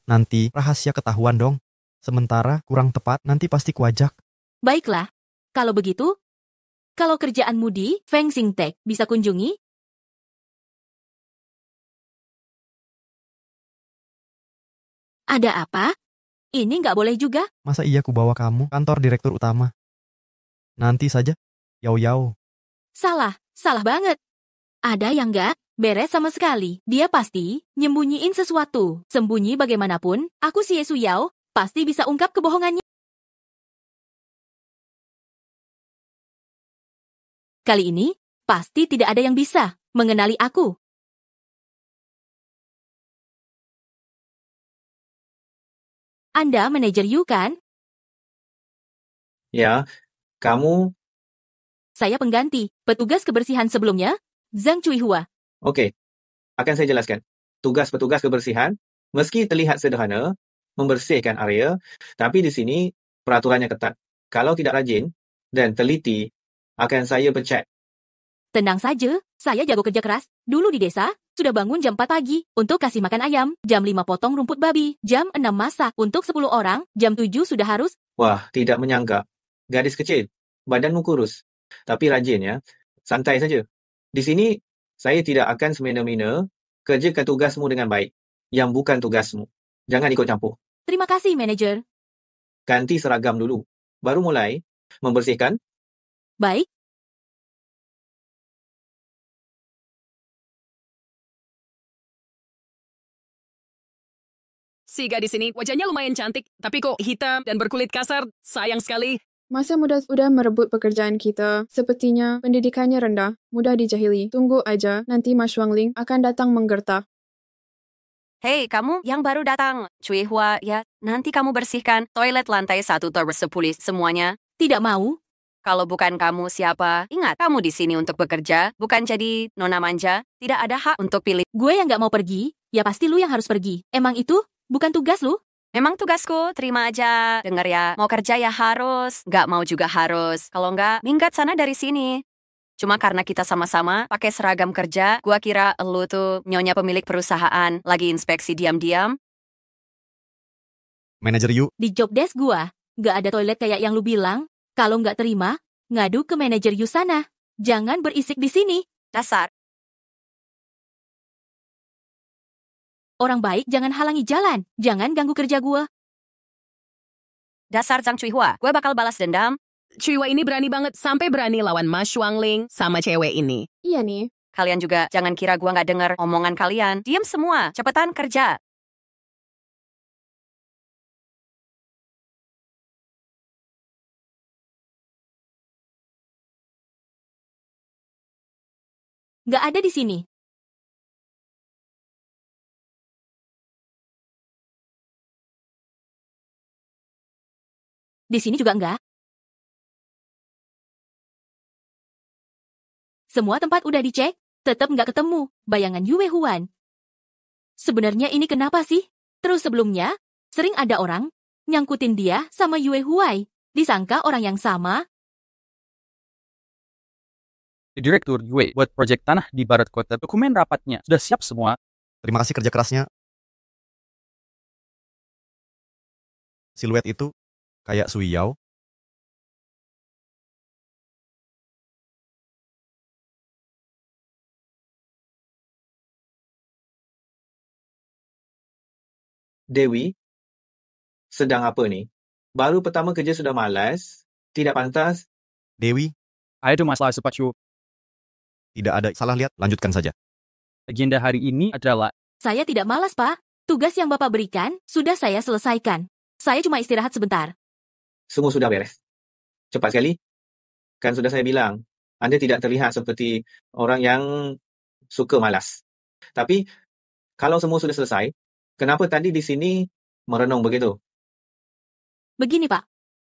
nanti rahasia ketahuan dong. Sementara kurang tepat, nanti pasti kuajak. Baiklah, kalau begitu, kalau kerjaanmu di Feng Xing Tech bisa kunjungi. Ada apa? Ini nggak boleh juga. Masa iya ku bawa kamu kantor direktur utama? Nanti saja, yau-yau. Salah banget. Ada yang nggak beres sama sekali. Dia pasti nyembunyiin sesuatu. Sembunyi bagaimanapun, aku Xie Suyao pasti bisa ungkap kebohongannya. Kali ini, pasti tidak ada yang bisa mengenali aku. Anda manajer Yu kan? Ya, kamu... Saya pengganti, petugas kebersihan sebelumnya, Zhang Cuihua. Oke, akan saya jelaskan. Tugas petugas kebersihan, meski terlihat sederhana, membersihkan area, tapi di sini peraturannya ketat. Kalau tidak rajin dan teliti, akan saya pecat. Tenang saja, saya jago kerja keras. Dulu di desa, sudah bangun jam 4 pagi untuk kasih makan ayam, jam 5 potong rumput babi, jam 6 masak untuk 10 orang, jam 7 sudah harus. Wah, tidak menyangka. Gadis kecil, badanmu kurus, tapi rajin ya. Santai saja. Di sini, saya tidak akan semena-mena kerjakan tugasmu dengan baik, yang bukan tugasmu. Jangan ikut campur. Terima kasih, manajer. Ganti seragam dulu, baru mulai membersihkan. Baik. Si gadis ini wajahnya lumayan cantik, tapi kok hitam dan berkulit kasar. Sayang sekali. Masa muda udah merebut pekerjaan kita. Sepertinya pendidikannya rendah, mudah dijahili. Tunggu aja, nanti Mas Shuangling akan datang menggertak. Hei, kamu yang baru datang. Cui Hua, ya, nanti kamu bersihkan toilet lantai 1 terpulih semuanya. Tidak mau. Kalau bukan kamu siapa? Ingat, kamu di sini untuk bekerja, bukan jadi nona manja. Tidak ada hak untuk pilih. Gue yang nggak mau pergi, ya pasti lu yang harus pergi. Emang itu bukan tugas lu? Memang tugasku, terima aja. Dengar ya, mau kerja ya harus, nggak mau juga harus. Kalau nggak, minggat sana dari sini. Cuma karena kita sama-sama pakai seragam kerja, gua kira lu tuh nyonya pemilik perusahaan, lagi inspeksi diam-diam. Manajer Yu. Di job desk gua, nggak ada toilet kayak yang lu bilang. Kalau nggak terima, ngadu ke manajer Yu sana. Jangan berisik di sini. Dasar. Orang baik jangan halangi jalan. Jangan ganggu kerja gua. Dasar Zhang Cuihua, gue bakal balas dendam. Cuihua ini berani banget sampai berani lawan Ma Shuangling sama cewek ini. Iya nih. Kalian juga jangan kira gue nggak dengar omongan kalian. Diam semua, cepetan kerja. Nggak ada di sini. Di sini juga enggak. Semua tempat udah dicek, tetap nggak ketemu bayangan Yue Huan. Sebenarnya ini kenapa sih? Terus sebelumnya, sering ada orang nyangkutin dia sama Yue Huai. Disangka orang yang sama. Direktur Yue buat proyek tanah di barat kota. Dokumen rapatnya sudah siap semua. Terima kasih kerja kerasnya. Siluet itu kayak Sui Yao. Dewi, sedang apa ni? Baru pertama kerja sudah malas? Tidak pantas? Dewi, Ada masalah sepacu. tidak ada salah lihat, lanjutkan saja. Agenda hari ini adalah Saya tidak malas, Pak. Tugas yang Bapak berikan sudah saya selesaikan. Saya cuma istirahat sebentar. Semua sudah beres. Cepat sekali. Kan sudah saya bilang, Anda tidak terlihat seperti orang yang suka malas. Tapi, kalau semua sudah selesai, kenapa tadi di sini merenung begitu? Begini, Pak.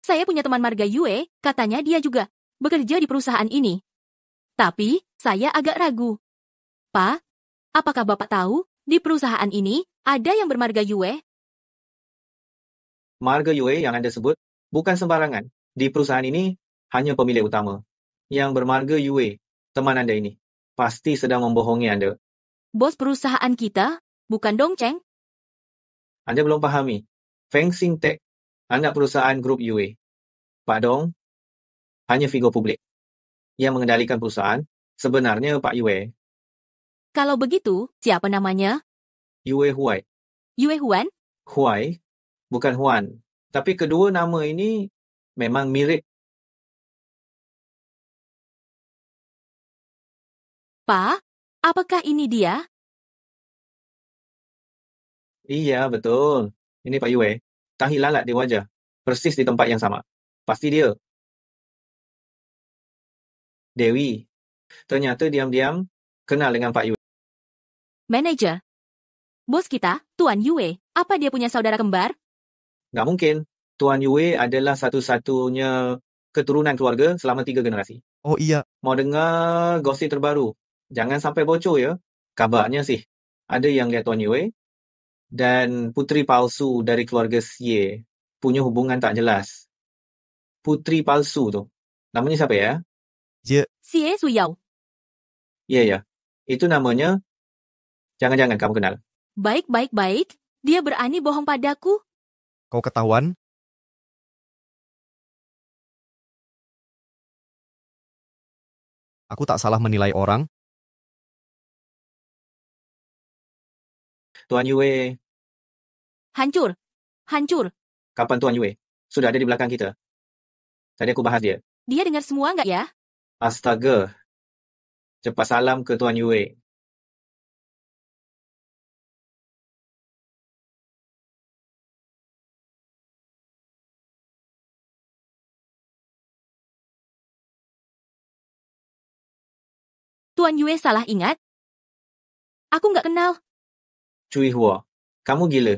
Saya punya teman marga Yue, katanya dia juga bekerja di perusahaan ini. Tapi, saya agak ragu. Pak, apakah Bapak tahu, di perusahaan ini ada yang bermarga Yue? Marga Yue yang Anda sebut bukan sembarangan. Di perusahaan ini, hanya pemilik utama. Yang bermarga Yue, teman Anda ini, pasti sedang membohongi Anda. Bos perusahaan kita, bukan dong, Cheng? Anda belum pahami. Feng Xing Tech, anak perusahaan grup Yue. Pak Dong, hanya figur publik. Yang mengendalikan perusahaan, sebenarnya Pak Yue. Kalau begitu, siapa namanya? Yue Huai. Yue Huan? Huai, bukan Huan. Tapi kedua nama ini memang mirip. Pak, apakah ini dia? Iya, betul. Ini Pak Yue. Tahi lalat di wajah. Persis di tempat yang sama. Pasti dia. Dewi, ternyata diam-diam kenal dengan Pak Yue. Manager. Bos kita, Tuan Yue, apa dia punya saudara kembar? Nggak mungkin. Tuan Yue adalah satu-satunya keturunan keluarga selama 3 generasi. Oh iya. Mau dengar gosip terbaru? Jangan sampai bocor ya. Kabarnya sih, ada yang lihat Tuan Yue dan putri palsu dari keluarga Xie punya hubungan tak jelas. Putri palsu tu. Namanya siapa ya? Xie Suyao. Ya. Itu namanya. Jangan-jangan kamu kenal. Baik. Dia berani bohong padaku. Kau ketahuan? Aku tak salah menilai orang. Tuan Yue. Hancur. Kapan Tuan Yue? Sudah ada di belakang kita. Tadi aku bahas dia. Dia dengar semua nggak ya? Astaga. Cepat salam ke Tuan Yue. Tuan Yue salah ingat? Aku nggak kenal. Cui Hua, kamu gila.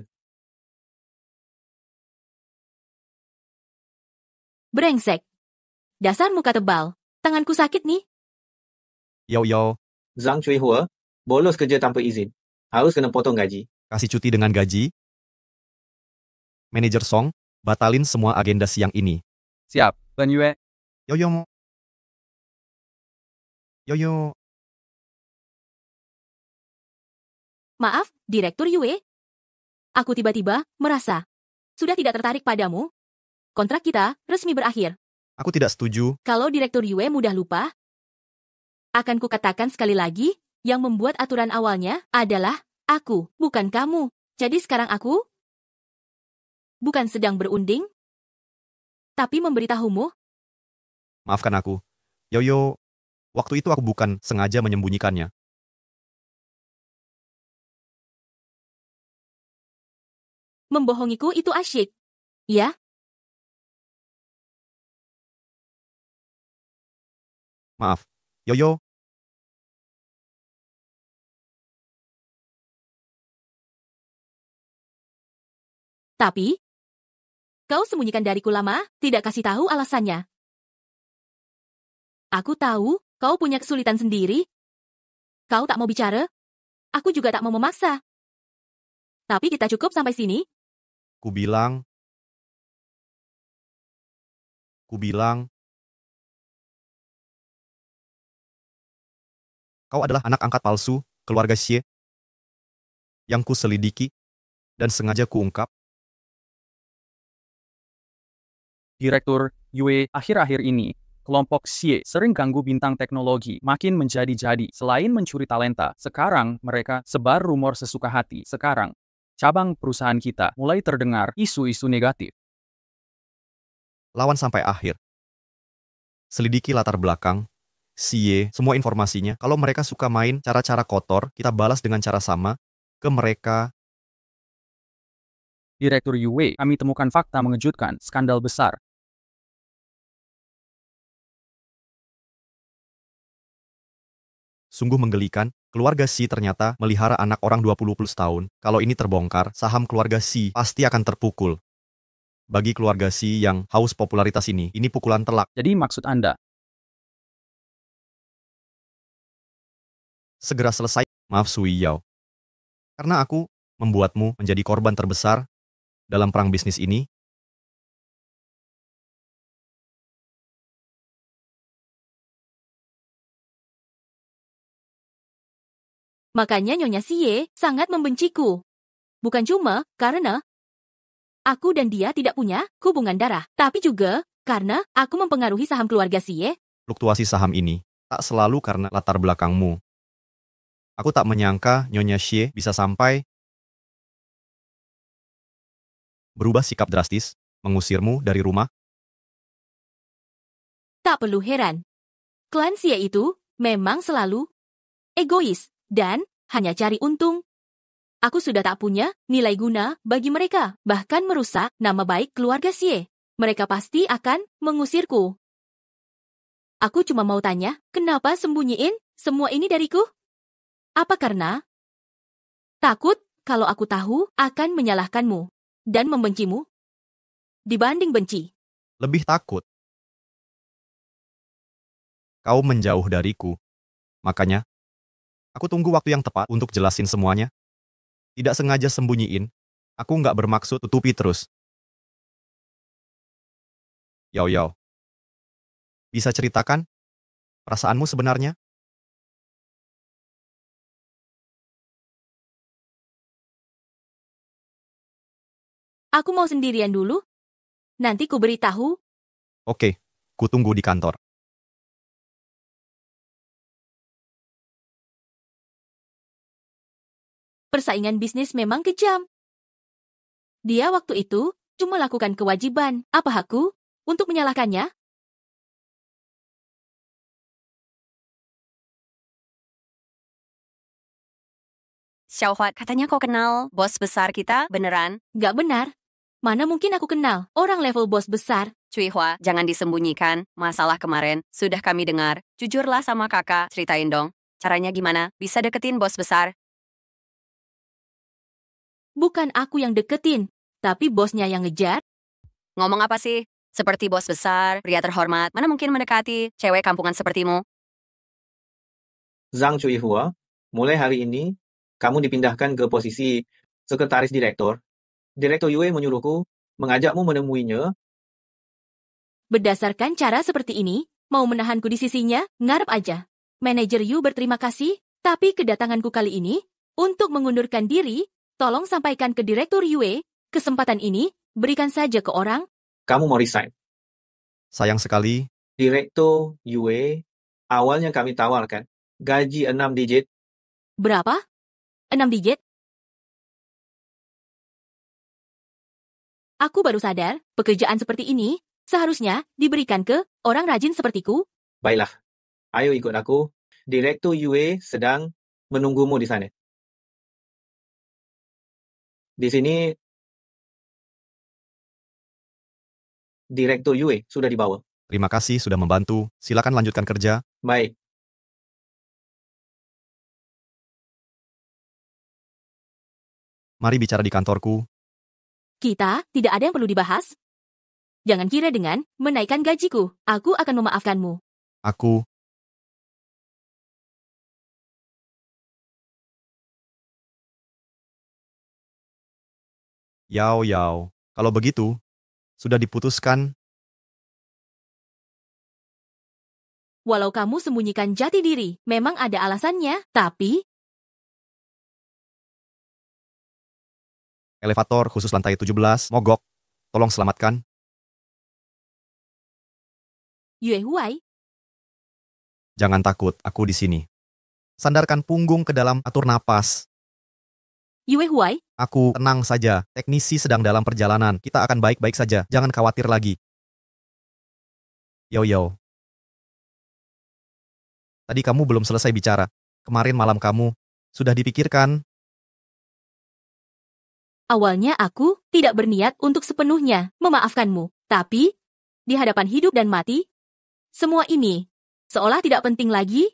Brengsek. Dasar muka tebal. Tanganku sakit nih. Yo. Zhang Cui Hua, bolos kerja tanpa izin. Harus kena potong gaji. Kasih cuti dengan gaji. Manajer Song, batalin semua agenda siang ini. Siap, Tuan Yue. Yo. Maaf, Direktur Yue. Aku tiba-tiba merasa sudah tidak tertarik padamu. Kontrak kita resmi berakhir. Aku tidak setuju. Kalau Direktur Yue mudah lupa, akan kukatakan sekali lagi, yang membuat aturan awalnya adalah Aku, bukan kamu. Jadi sekarang aku bukan sedang berunding, tapi memberitahumu. Maafkan aku. Yoyo, waktu itu aku bukan sengaja menyembunyikannya. Membohongiku itu asyik. Ya? Maaf. Yoyo, Tapi, kau sembunyikan dariku lama, tidak kasih tahu alasannya. Aku tahu, kau punya kesulitan sendiri. Kau tak mau bicara, aku juga tak mau memaksa. Tapi kita cukup sampai sini. ku bilang, kau adalah anak angkat palsu, keluarga Xie, yang ku selidiki, dan sengaja kuungkap. Direktur Yue, akhir-akhir ini, kelompok Xie sering ganggu bintang teknologi, makin menjadi-jadi. Selain mencuri talenta, sekarang mereka sebar rumor sesuka hati. Sekarang, cabang perusahaan kita mulai terdengar isu-isu negatif. Lawan sampai akhir. Selidiki latar belakang, Xie, semua informasinya. Kalau mereka suka main cara-cara kotor, kita balas dengan cara sama ke mereka. Direktur Yue, kami temukan fakta mengejutkan, skandal besar. Sungguh menggelikan, keluarga Xi ternyata melihara anak orang 20 plus tahun. Kalau ini terbongkar, saham keluarga Xi pasti akan terpukul. Bagi keluarga Xi yang haus popularitas ini pukulan telak. Jadi maksud Anda? Segera selesai, maaf Sui Yao. Karena aku membuatmu menjadi korban terbesar dalam perang bisnis ini. Makanya Nyonya Xie sangat membenciku. Bukan cuma karena aku dan dia tidak punya hubungan darah, tapi juga karena aku mempengaruhi saham keluarga Xie. Fluktuasi saham ini tak selalu karena latar belakangmu. Aku tak menyangka Nyonya Xie bisa sampai berubah sikap drastis, mengusirmu dari rumah. Tak perlu heran. Klan Xie itu memang selalu egois dan hanya cari untung. Aku sudah tak punya nilai guna bagi mereka, bahkan merusak nama baik keluarga Xie. Mereka pasti akan mengusirku. Aku cuma mau tanya, kenapa sembunyiin semua ini dariku? Apa karena takut kalau aku tahu akan menyalahkanmu dan membencimu dibanding benci? Lebih takut. Kau menjauh dariku. Makanya, aku tunggu waktu yang tepat untuk jelasin semuanya. Tidak sengaja sembunyiin. Aku nggak bermaksud tutupi terus. Yao Yao. Bisa ceritakan perasaanmu sebenarnya? Aku mau sendirian dulu. Nanti ku beritahu. Oke, ku tunggu di kantor. Persaingan bisnis memang kejam. Dia waktu itu cuma lakukan kewajiban. Apa hakku untuk menyalahkannya? Xiaohua, katanya kau kenal bos besar kita, beneran? Gak benar. Mana mungkin aku kenal orang level bos besar. Cui Hua, jangan disembunyikan. Masalah kemarin, sudah kami dengar. Jujurlah sama kakak, ceritain dong. Caranya gimana? Bisa deketin bos besar? Bukan aku yang deketin, tapi bosnya yang ngejar. Ngomong apa sih? Seperti bos besar, pria terhormat, mana mungkin mendekati cewek kampungan sepertimu? Zhang Cuihua, mulai hari ini, kamu dipindahkan ke posisi sekretaris direktur. Direktur Yue menyuruhku mengajakmu menemuinya. Berdasarkan cara seperti ini, mau menahanku di sisinya, ngarep aja. Manajer Yu berterima kasih, tapi kedatanganku kali ini untuk mengundurkan diri. Tolong sampaikan ke Direktur Yue, kesempatan ini berikan saja ke orang. Kamu mau resign. Sayang sekali. Direktur Yue, awalnya kami tawarkan gaji 6 digit. Berapa? 6 digit? Aku baru sadar, pekerjaan seperti ini seharusnya diberikan ke orang rajin sepertiku. Baiklah, ayo ikut aku. Direktur Yue sedang menunggumu di sana. Di sini, Direktur Yue sudah dibawa. Terima kasih sudah membantu. Silakan lanjutkan kerja. Baik. Mari bicara di kantorku. Kita tidak ada yang perlu dibahas. Jangan kira dengan menaikkan gajiku, aku akan memaafkanmu. Aku Yao, kalau begitu, sudah diputuskan. Walau kamu sembunyikan jati diri, memang ada alasannya, tapi Elevator khusus lantai 17, mogok. Tolong selamatkan. Yue Huai, Jangan takut, aku di sini. Sandarkan punggung ke dalam, atur napas. Yue Huai, Aku tenang saja, teknisi sedang dalam perjalanan. Kita akan baik-baik saja, jangan khawatir lagi. Yo. Tadi kamu belum selesai bicara. Kemarin malam kamu sudah dipikirkan. awalnya aku tidak berniat untuk sepenuhnya memaafkanmu, tapi di hadapan hidup dan mati, semua ini seolah tidak penting lagi.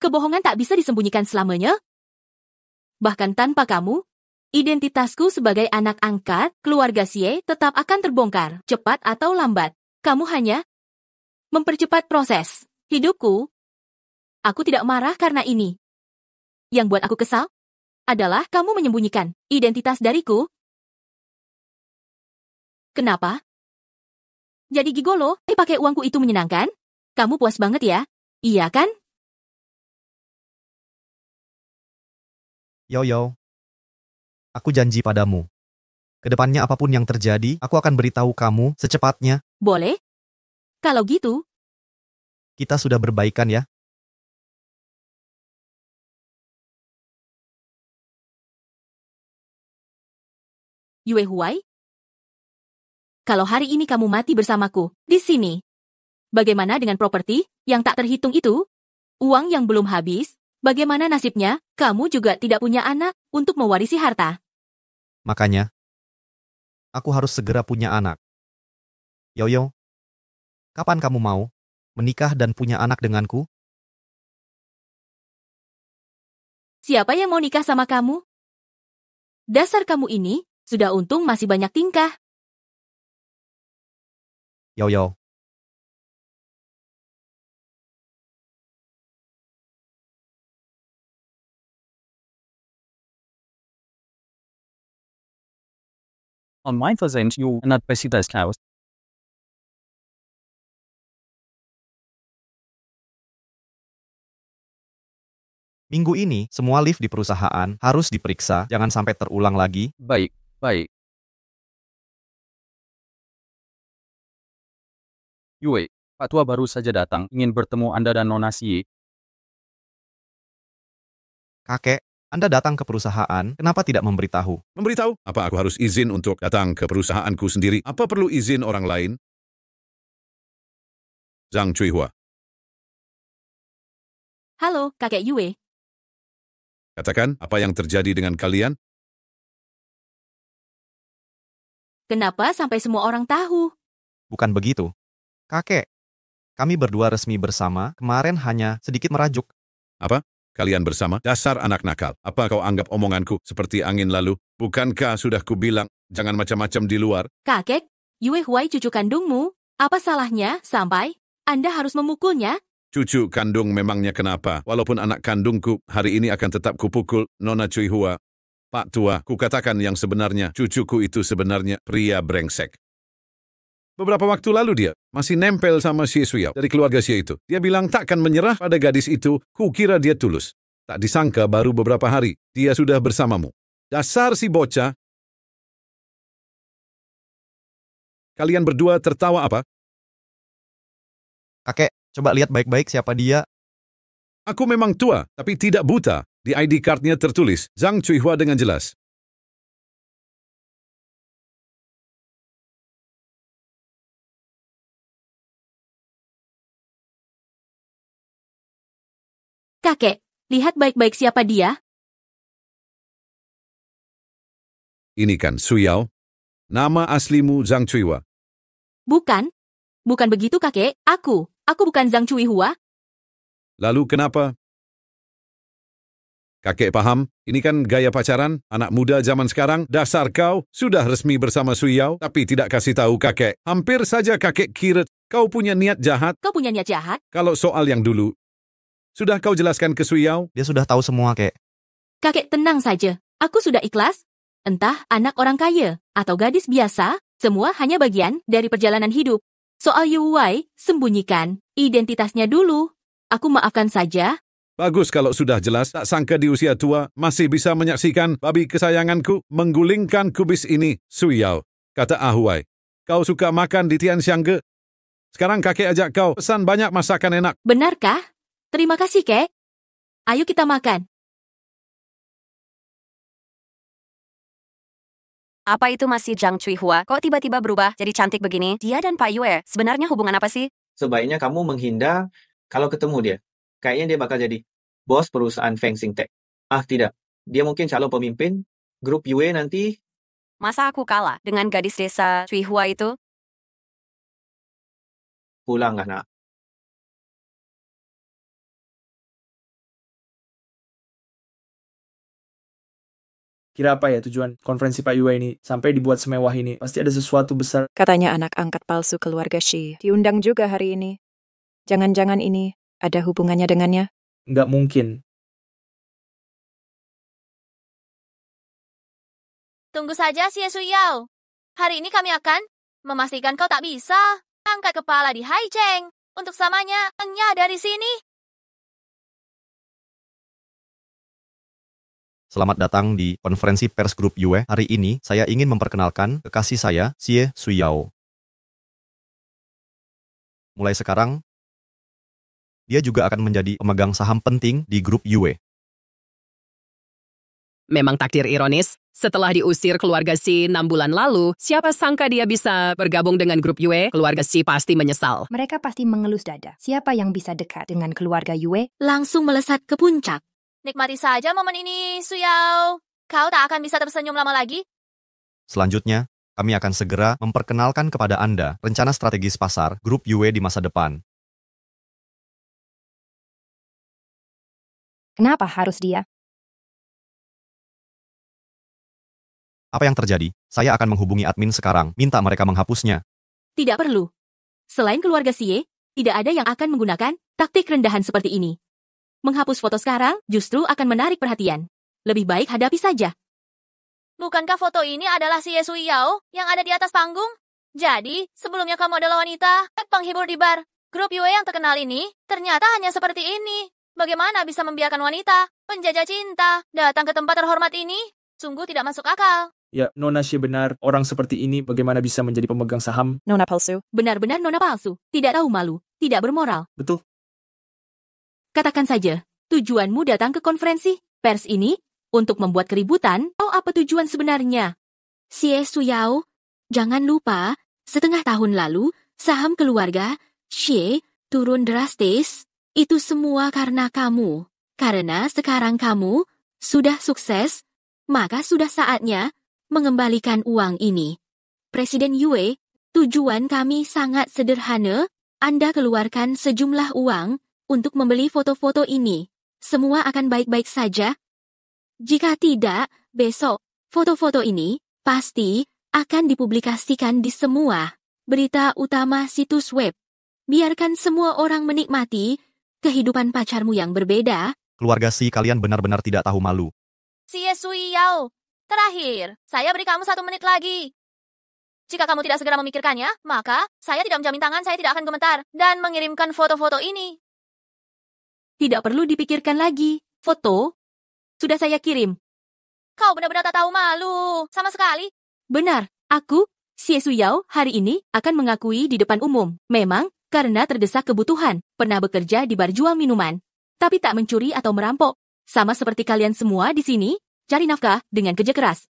Kebohongan tak bisa disembunyikan selamanya. Bahkan tanpa kamu, identitasku sebagai anak angkat keluarga Xie tetap akan terbongkar, cepat atau lambat. Kamu hanya mempercepat proses hidupku. Aku tidak marah karena ini. Yang buat aku kesal adalah kamu menyembunyikan identitas dariku. Kenapa? Jadi gigolo, pakai uangku itu menyenangkan? Kamu puas banget ya? Iya kan? Yo. Aku janji padamu. Kedepannya apapun yang terjadi, aku akan beritahu kamu secepatnya. Boleh? Kalau gitu, Kita sudah berbaikan ya. Yue Huai, kalau hari ini kamu mati bersamaku di sini, bagaimana dengan properti yang tak terhitung itu? Uang yang belum habis, bagaimana nasibnya? Kamu juga tidak punya anak untuk mewarisi harta. Makanya, aku harus segera punya anak. Yo, kapan kamu mau menikah dan punya anak denganku? Siapa yang mau nikah sama kamu? Dasar kamu ini, sudah untung masih banyak tingkah. Yo. On mein Versend you not besides Klaus. Minggu ini, semua lift di perusahaan harus diperiksa, jangan sampai terulang lagi. Baik. Yue, Pak Tua baru saja datang, ingin bertemu Anda dan Nona Xie. Kakek, Anda datang ke perusahaan, kenapa tidak memberitahu? Memberitahu? Apa aku harus izin untuk datang ke perusahaanku sendiri? Apa perlu izin orang lain? Zhang Cuihua, Halo, kakek Yue. katakan apa yang terjadi dengan kalian? Kenapa sampai semua orang tahu? Bukan begitu. Kakek, kami berdua resmi bersama, kemarin hanya sedikit merajuk. Apa? Kalian bersama? Dasar anak nakal. Apa kau anggap omonganku seperti angin lalu? Bukankah sudah kubilang, jangan macam-macam di luar? Kakek, Yue Huai cucu kandungmu. Apa salahnya sampai Anda harus memukulnya? Cucu kandung memangnya kenapa? Walaupun anak kandungku, hari ini akan tetap kupukul Nona Cuihua. Pak Tua, kukatakan yang sebenarnya, cucuku itu sebenarnya pria brengsek. Beberapa waktu lalu dia masih nempel sama Xie Suyao dari keluarga Xie itu. Dia bilang takkan menyerah pada gadis itu, kukira dia tulus. Tak disangka baru beberapa hari, dia sudah bersamamu. Dasar si bocah. Kalian berdua tertawa apa? Kakek, coba lihat baik-baik siapa dia. Aku memang tua, tapi tidak buta. Di ID card-nya tertulis Zhang Cuihua dengan jelas. Kakek, lihat baik-baik siapa dia. Ini kan Su Yao. Nama aslimu Zhang Cuihua. Bukan. Bukan begitu, kakek. Aku bukan Zhang Cuihua. Lalu kenapa? Kakek paham, ini kan gaya pacaran, anak muda zaman sekarang, dasar kau sudah resmi bersama Su Yao, tapi tidak kasih tahu kakek. Hampir saja kakek kira kau punya niat jahat. Kau punya niat jahat? Kalau soal yang dulu, sudah kau jelaskan ke Su Yao? Dia sudah tahu semua, Kek. Kakek tenang saja. Aku sudah ikhlas. Entah anak orang kaya atau gadis biasa, semua hanya bagian dari perjalanan hidup. Soal Yuwei, sembunyikan identitasnya dulu. Aku maafkan saja. Bagus kalau sudah jelas, tak sangka di usia tua masih bisa menyaksikan babi kesayanganku menggulingkan kubis ini. Su Yao, kata Ahuai, kau suka makan di Tianxiang ge? Sekarang kakek ajak kau pesan banyak masakan enak. Benarkah? Terima kasih, Kek. Ayo kita makan. Apa itu masih Zhang Cuihua? Kok tiba-tiba berubah jadi cantik begini? Dia dan Pak Yue, sebenarnya hubungan apa sih? Sebaiknya kamu menghindar kalau ketemu dia. Kayaknya dia bakal jadi bos perusahaan Feng Xing Tech. Ah, tidak. Dia mungkin calon pemimpin grup Yue nanti. Masa aku kalah dengan gadis desa Cuihua itu? Pulanglah, nak. Kira apa ya tujuan konferensi Pak Yue ini? Sampai dibuat semewah ini. Pasti ada sesuatu besar. Katanya anak angkat palsu keluarga Shi diundang juga hari ini. Jangan-jangan ini ada hubungannya dengannya? Nggak mungkin. Tunggu saja, Xie Su Yao. Hari ini kami akan memastikan kau tak bisa angkat kepala di Haicheng. Untuk selamanya, engnya dari sini. Selamat datang di konferensi pers grup Yue. Hari ini saya ingin memperkenalkan kekasih saya, Xie Su Yao. Mulai sekarang, dia juga akan menjadi pemegang saham penting di grup Yue. Memang takdir ironis, setelah diusir keluarga Xi 6 bulan lalu, siapa sangka dia bisa bergabung dengan grup Yue? Keluarga Xi pasti menyesal. Mereka pasti mengelus dada. Siapa yang bisa dekat dengan keluarga Yue? Langsung melesat ke puncak. Nikmati saja momen ini, Su Yao. Kau tak akan bisa tersenyum lama lagi. Selanjutnya, kami akan segera memperkenalkan kepada Anda rencana strategis pasar grup Yue di masa depan. Kenapa harus dia? Apa yang terjadi? Saya akan menghubungi admin sekarang, minta mereka menghapusnya. Tidak perlu. Selain keluarga Xie, tidak ada yang akan menggunakan taktik rendahan seperti ini. Menghapus foto sekarang justru akan menarik perhatian. Lebih baik hadapi saja. Bukankah foto ini adalah Xie Su Yao yang ada di atas panggung? Jadi, sebelumnya kamu adalah wanita, penghibur di bar. Grup Yue yang terkenal ini ternyata hanya seperti ini. Bagaimana bisa membiarkan wanita, penjajah cinta, datang ke tempat terhormat ini? Sungguh tidak masuk akal. Ya, Nona Xie benar. Orang seperti ini bagaimana bisa menjadi pemegang saham? Nona palsu. Benar-benar nona palsu. Tidak tahu malu. Tidak bermoral. Betul. Katakan saja, tujuanmu datang ke konferensi pers ini untuk membuat keributan atau apa tujuan sebenarnya? Xie Su Yao, jangan lupa, setengah tahun lalu, saham keluarga Xie turun drastis. Itu semua karena kamu. Karena sekarang kamu sudah sukses, maka sudah saatnya mengembalikan uang ini. Presiden Yue, tujuan kami sangat sederhana. Anda keluarkan sejumlah uang untuk membeli foto-foto ini. Semua akan baik-baik saja. Jika tidak, besok foto-foto ini pasti akan dipublikasikan di semua berita utama situs web. Biarkan semua orang menikmati kehidupan pacarmu yang berbeda. Keluarga Xi kalian benar-benar tidak tahu malu. Xie Su Yao, terakhir, saya beri kamu 1 menit lagi. Jika kamu tidak segera memikirkannya, maka saya tidak menjamin tangan saya tidak akan gemetar dan mengirimkan foto-foto ini. Tidak perlu dipikirkan lagi. Foto sudah saya kirim. Kau benar-benar tak tahu malu, sama sekali. Benar, aku, Xie Su Yao, hari ini akan mengakui di depan umum. Memang, karena terdesak kebutuhan, pernah bekerja di bar jual minuman. Tapi tak mencuri atau merampok. Sama seperti kalian semua di sini, cari nafkah dengan kerja keras.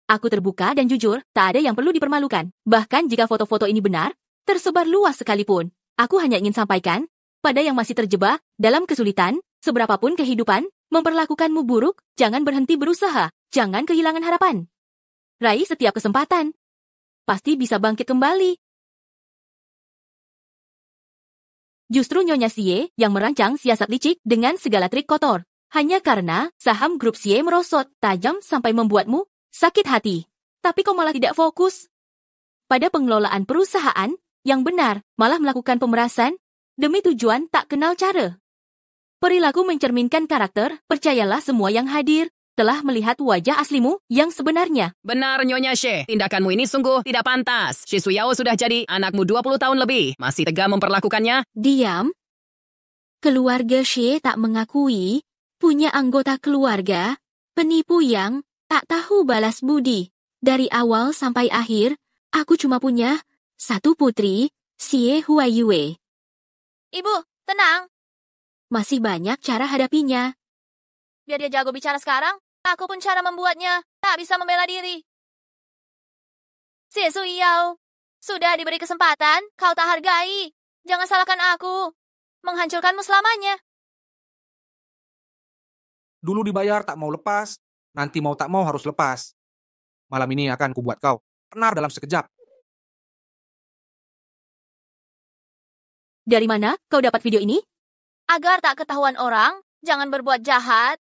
Aku terbuka dan jujur, tak ada yang perlu dipermalukan. Bahkan jika foto-foto ini benar, tersebar luas sekalipun. Aku hanya ingin sampaikan, pada yang masih terjebak dalam kesulitan, seberapapun kehidupan memperlakukanmu buruk, jangan berhenti berusaha, jangan kehilangan harapan. Raih setiap kesempatan. Pasti bisa bangkit kembali. Justru Nyonya Xie yang merancang siasat licik dengan segala trik kotor. Hanya karena saham grup Xie merosot tajam sampai membuatmu sakit hati. Tapi kau malah tidak fokus pada pengelolaan perusahaan yang benar, malah melakukan pemerasan demi tujuan tak kenal cara. Perilaku mencerminkan karakter, percayalah semua yang hadir telah melihat wajah aslimu yang sebenarnya. Benar, Nyonya Xie. Tindakanmu ini sungguh tidak pantas. Xie Suyao sudah jadi anakmu 20 tahun lebih. Masih tega memperlakukannya? Diam. Keluarga Xie tak mengakui punya anggota keluarga penipu yang tak tahu balas budi. Dari awal sampai akhir, aku cuma punya satu putri, Xie Huaiyue. Ibu, tenang. Masih banyak cara hadapinya. Biar dia jago bicara sekarang, aku pun cara membuatnya tak bisa membela diri. Xie Suyao, sudah diberi kesempatan, kau tak hargai. Jangan salahkan aku. Menghancurkanmu selamanya. Dulu dibayar tak mau lepas, nanti mau tak mau harus lepas. Malam ini akan kubuat kau tenar dalam sekejap. Dari mana kau dapat video ini? Agar tak ketahuan orang, jangan berbuat jahat.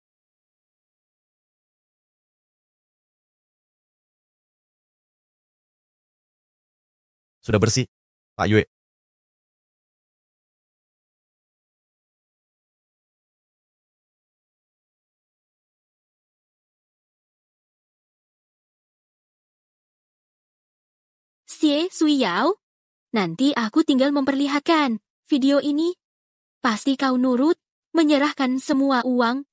Sudah bersih, Pak Yue. Xie Suyao, nanti aku tinggal memperlihatkan video ini. Pasti kau nurut menyerahkan semua uang.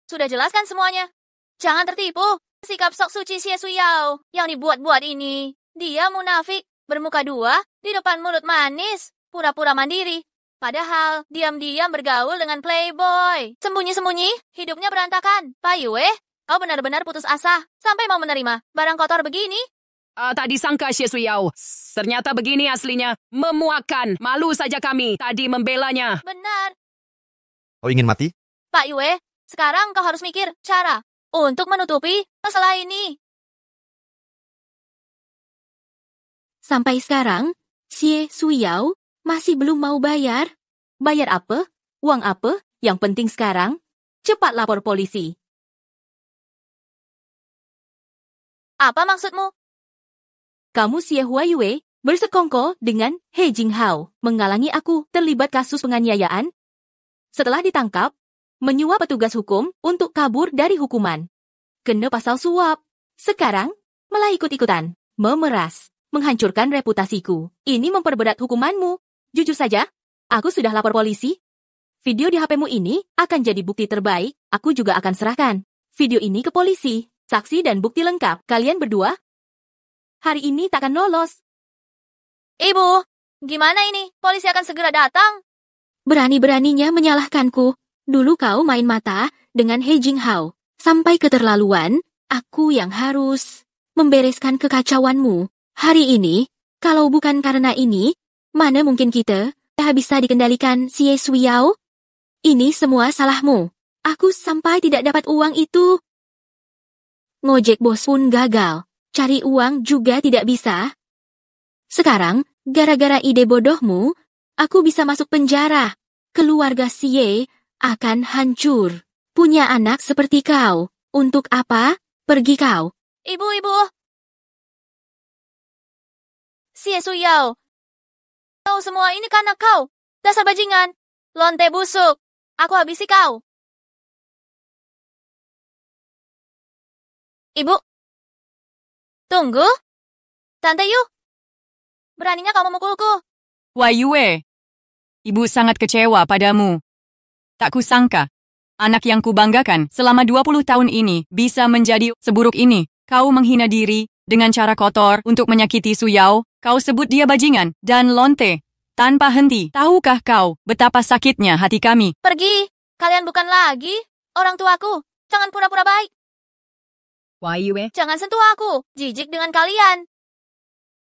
Sudah jelaskan semuanya. Jangan tertipu. Sikap sok suci Xie Suyao yang dibuat-buat ini. Dia munafik, bermuka dua, di depan mulut manis, pura-pura mandiri. Padahal diam-diam bergaul dengan playboy. Sembunyi-sembunyi, hidupnya berantakan. Pak Yue, kau benar-benar putus asa sampai mau menerima barang kotor begini? Tak disangka Xie Suyao. Ternyata begini aslinya. Memuakkan. Malu saja kami tadi membelanya. Benar. Kau ingin mati? Pak Yue, sekarang kau harus mikir cara untuk menutupi masalah ini. Sampai sekarang, Xie Suyao masih belum mau bayar. Bayar apa? Uang apa? Yang penting sekarang, cepat lapor polisi. Apa maksudmu? Kamu Xie Huaiyue bersekongkol dengan He Jinghao, menghalangi aku terlibat kasus penganiayaan. Setelah ditangkap, menyuap petugas hukum untuk kabur dari hukuman. Kena pasal suap. Sekarang, malah ikut-ikutan, memeras, menghancurkan reputasiku. Ini memperberat hukumanmu. Jujur saja, aku sudah lapor polisi. Video di HP-mu ini akan jadi bukti terbaik. Aku juga akan serahkan video ini ke polisi. Saksi dan bukti lengkap. Kalian berdua hari ini takkan lolos. Ibu, gimana ini? Polisi akan segera datang. Berani-beraninya menyalahkanku. Dulu kau main mata dengan He Jinghao. Sampai keterlaluan, aku yang harus membereskan kekacauanmu. Hari ini, kalau bukan karena ini, mana mungkin kita bisa dikendalikan Xie Suyao? Ini semua salahmu. Aku sampai tidak dapat uang itu. Ngojek bos pun gagal. Cari uang juga tidak bisa. Sekarang, gara-gara ide bodohmu, aku bisa masuk penjara. Keluarga Xie akan hancur. Punya anak seperti kau. Untuk apa? Pergi kau. Ibu. Xie Suyao. Kau semua ini karena kau. Dasar bajingan. Lonte busuk. Aku habisi kau. Ibu. Tunggu. Tante Yu. Beraninya kau memukulku. Huaiyue, ibu sangat kecewa padamu. Tak kusangka, anak yang kubanggakan selama 20 tahun ini bisa menjadi seburuk ini. Kau menghina diri dengan cara kotor untuk menyakiti Suyao. Kau sebut dia bajingan dan lonte tanpa henti. Tahukah kau betapa sakitnya hati kami? Pergi. Kalian bukan lagi orang tuaku. Jangan pura-pura baik. Huayue. Jangan sentuh aku. Jijik dengan kalian.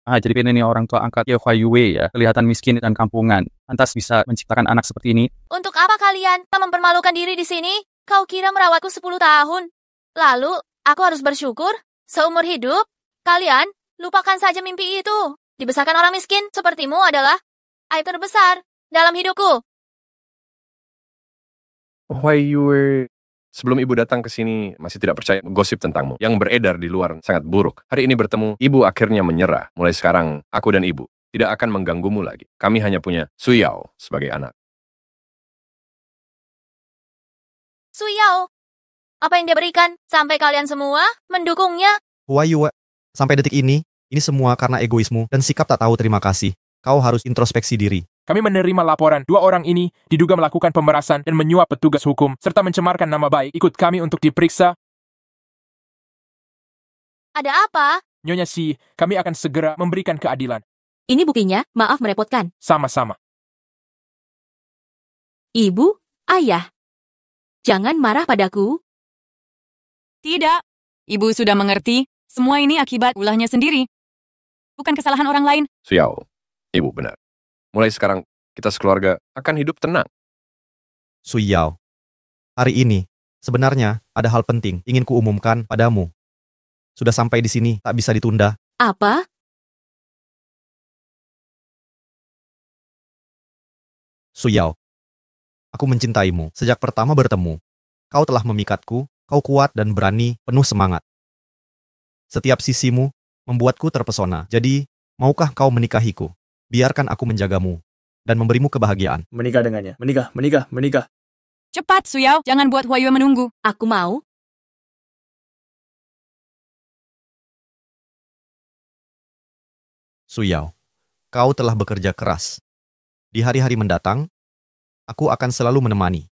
Jadi ini orang tua angkat Ye Huayue ya, kelihatan miskin dan kampungan. Lantas bisa menciptakan anak seperti ini. Untuk apa kalian mempermalukan diri di sini? Kau kira merawatku 10 tahun? Lalu, aku harus bersyukur seumur hidup. Kalian, lupakan saja mimpi itu. Dibesarkan orang miskin sepertimu adalah aib terbesar dalam hidupku. Huayue. Sebelum ibu datang ke sini, masih tidak percaya gosip tentangmu. Yang beredar di luar sangat buruk. Hari ini bertemu, ibu akhirnya menyerah. Mulai sekarang, aku dan ibu tidak akan mengganggumu lagi. Kami hanya punya Suyao sebagai anak. Suyao, apa yang dia berikan sampai kalian semua mendukungnya? Huayue, sampai detik ini semua karena egoismu dan sikap tak tahu terima kasih. Kau harus introspeksi diri. Kami menerima laporan 2 orang ini diduga melakukan pemerasan dan menyuap petugas hukum serta mencemarkan nama baik. Ikut kami untuk diperiksa. Ada apa? Nyonya Si, kami akan segera memberikan keadilan. Ini buktinya, maaf merepotkan. Sama-sama. Ibu, ayah, jangan marah padaku. Tidak. Ibu sudah mengerti. Semua ini akibat ulahnya sendiri. Bukan kesalahan orang lain. Suyao, ibu benar. Mulai sekarang, kita sekeluarga akan hidup tenang. Suyao, hari ini sebenarnya ada hal penting ingin kuumumkan padamu. Sudah sampai di sini, tak bisa ditunda. Apa? Suyao, aku mencintaimu sejak pertama bertemu. Kau telah memikatku, kau kuat dan berani, penuh semangat. Setiap sisimu membuatku terpesona. Jadi, maukah kau menikahiku? Biarkan aku menjagamu dan memberimu kebahagiaan. Menikah dengannya. Menikah. Cepat, Suyao. Jangan buat Huayue menunggu. Aku mau. Suyao, kau telah bekerja keras. Di hari-hari mendatang, aku akan selalu menemani.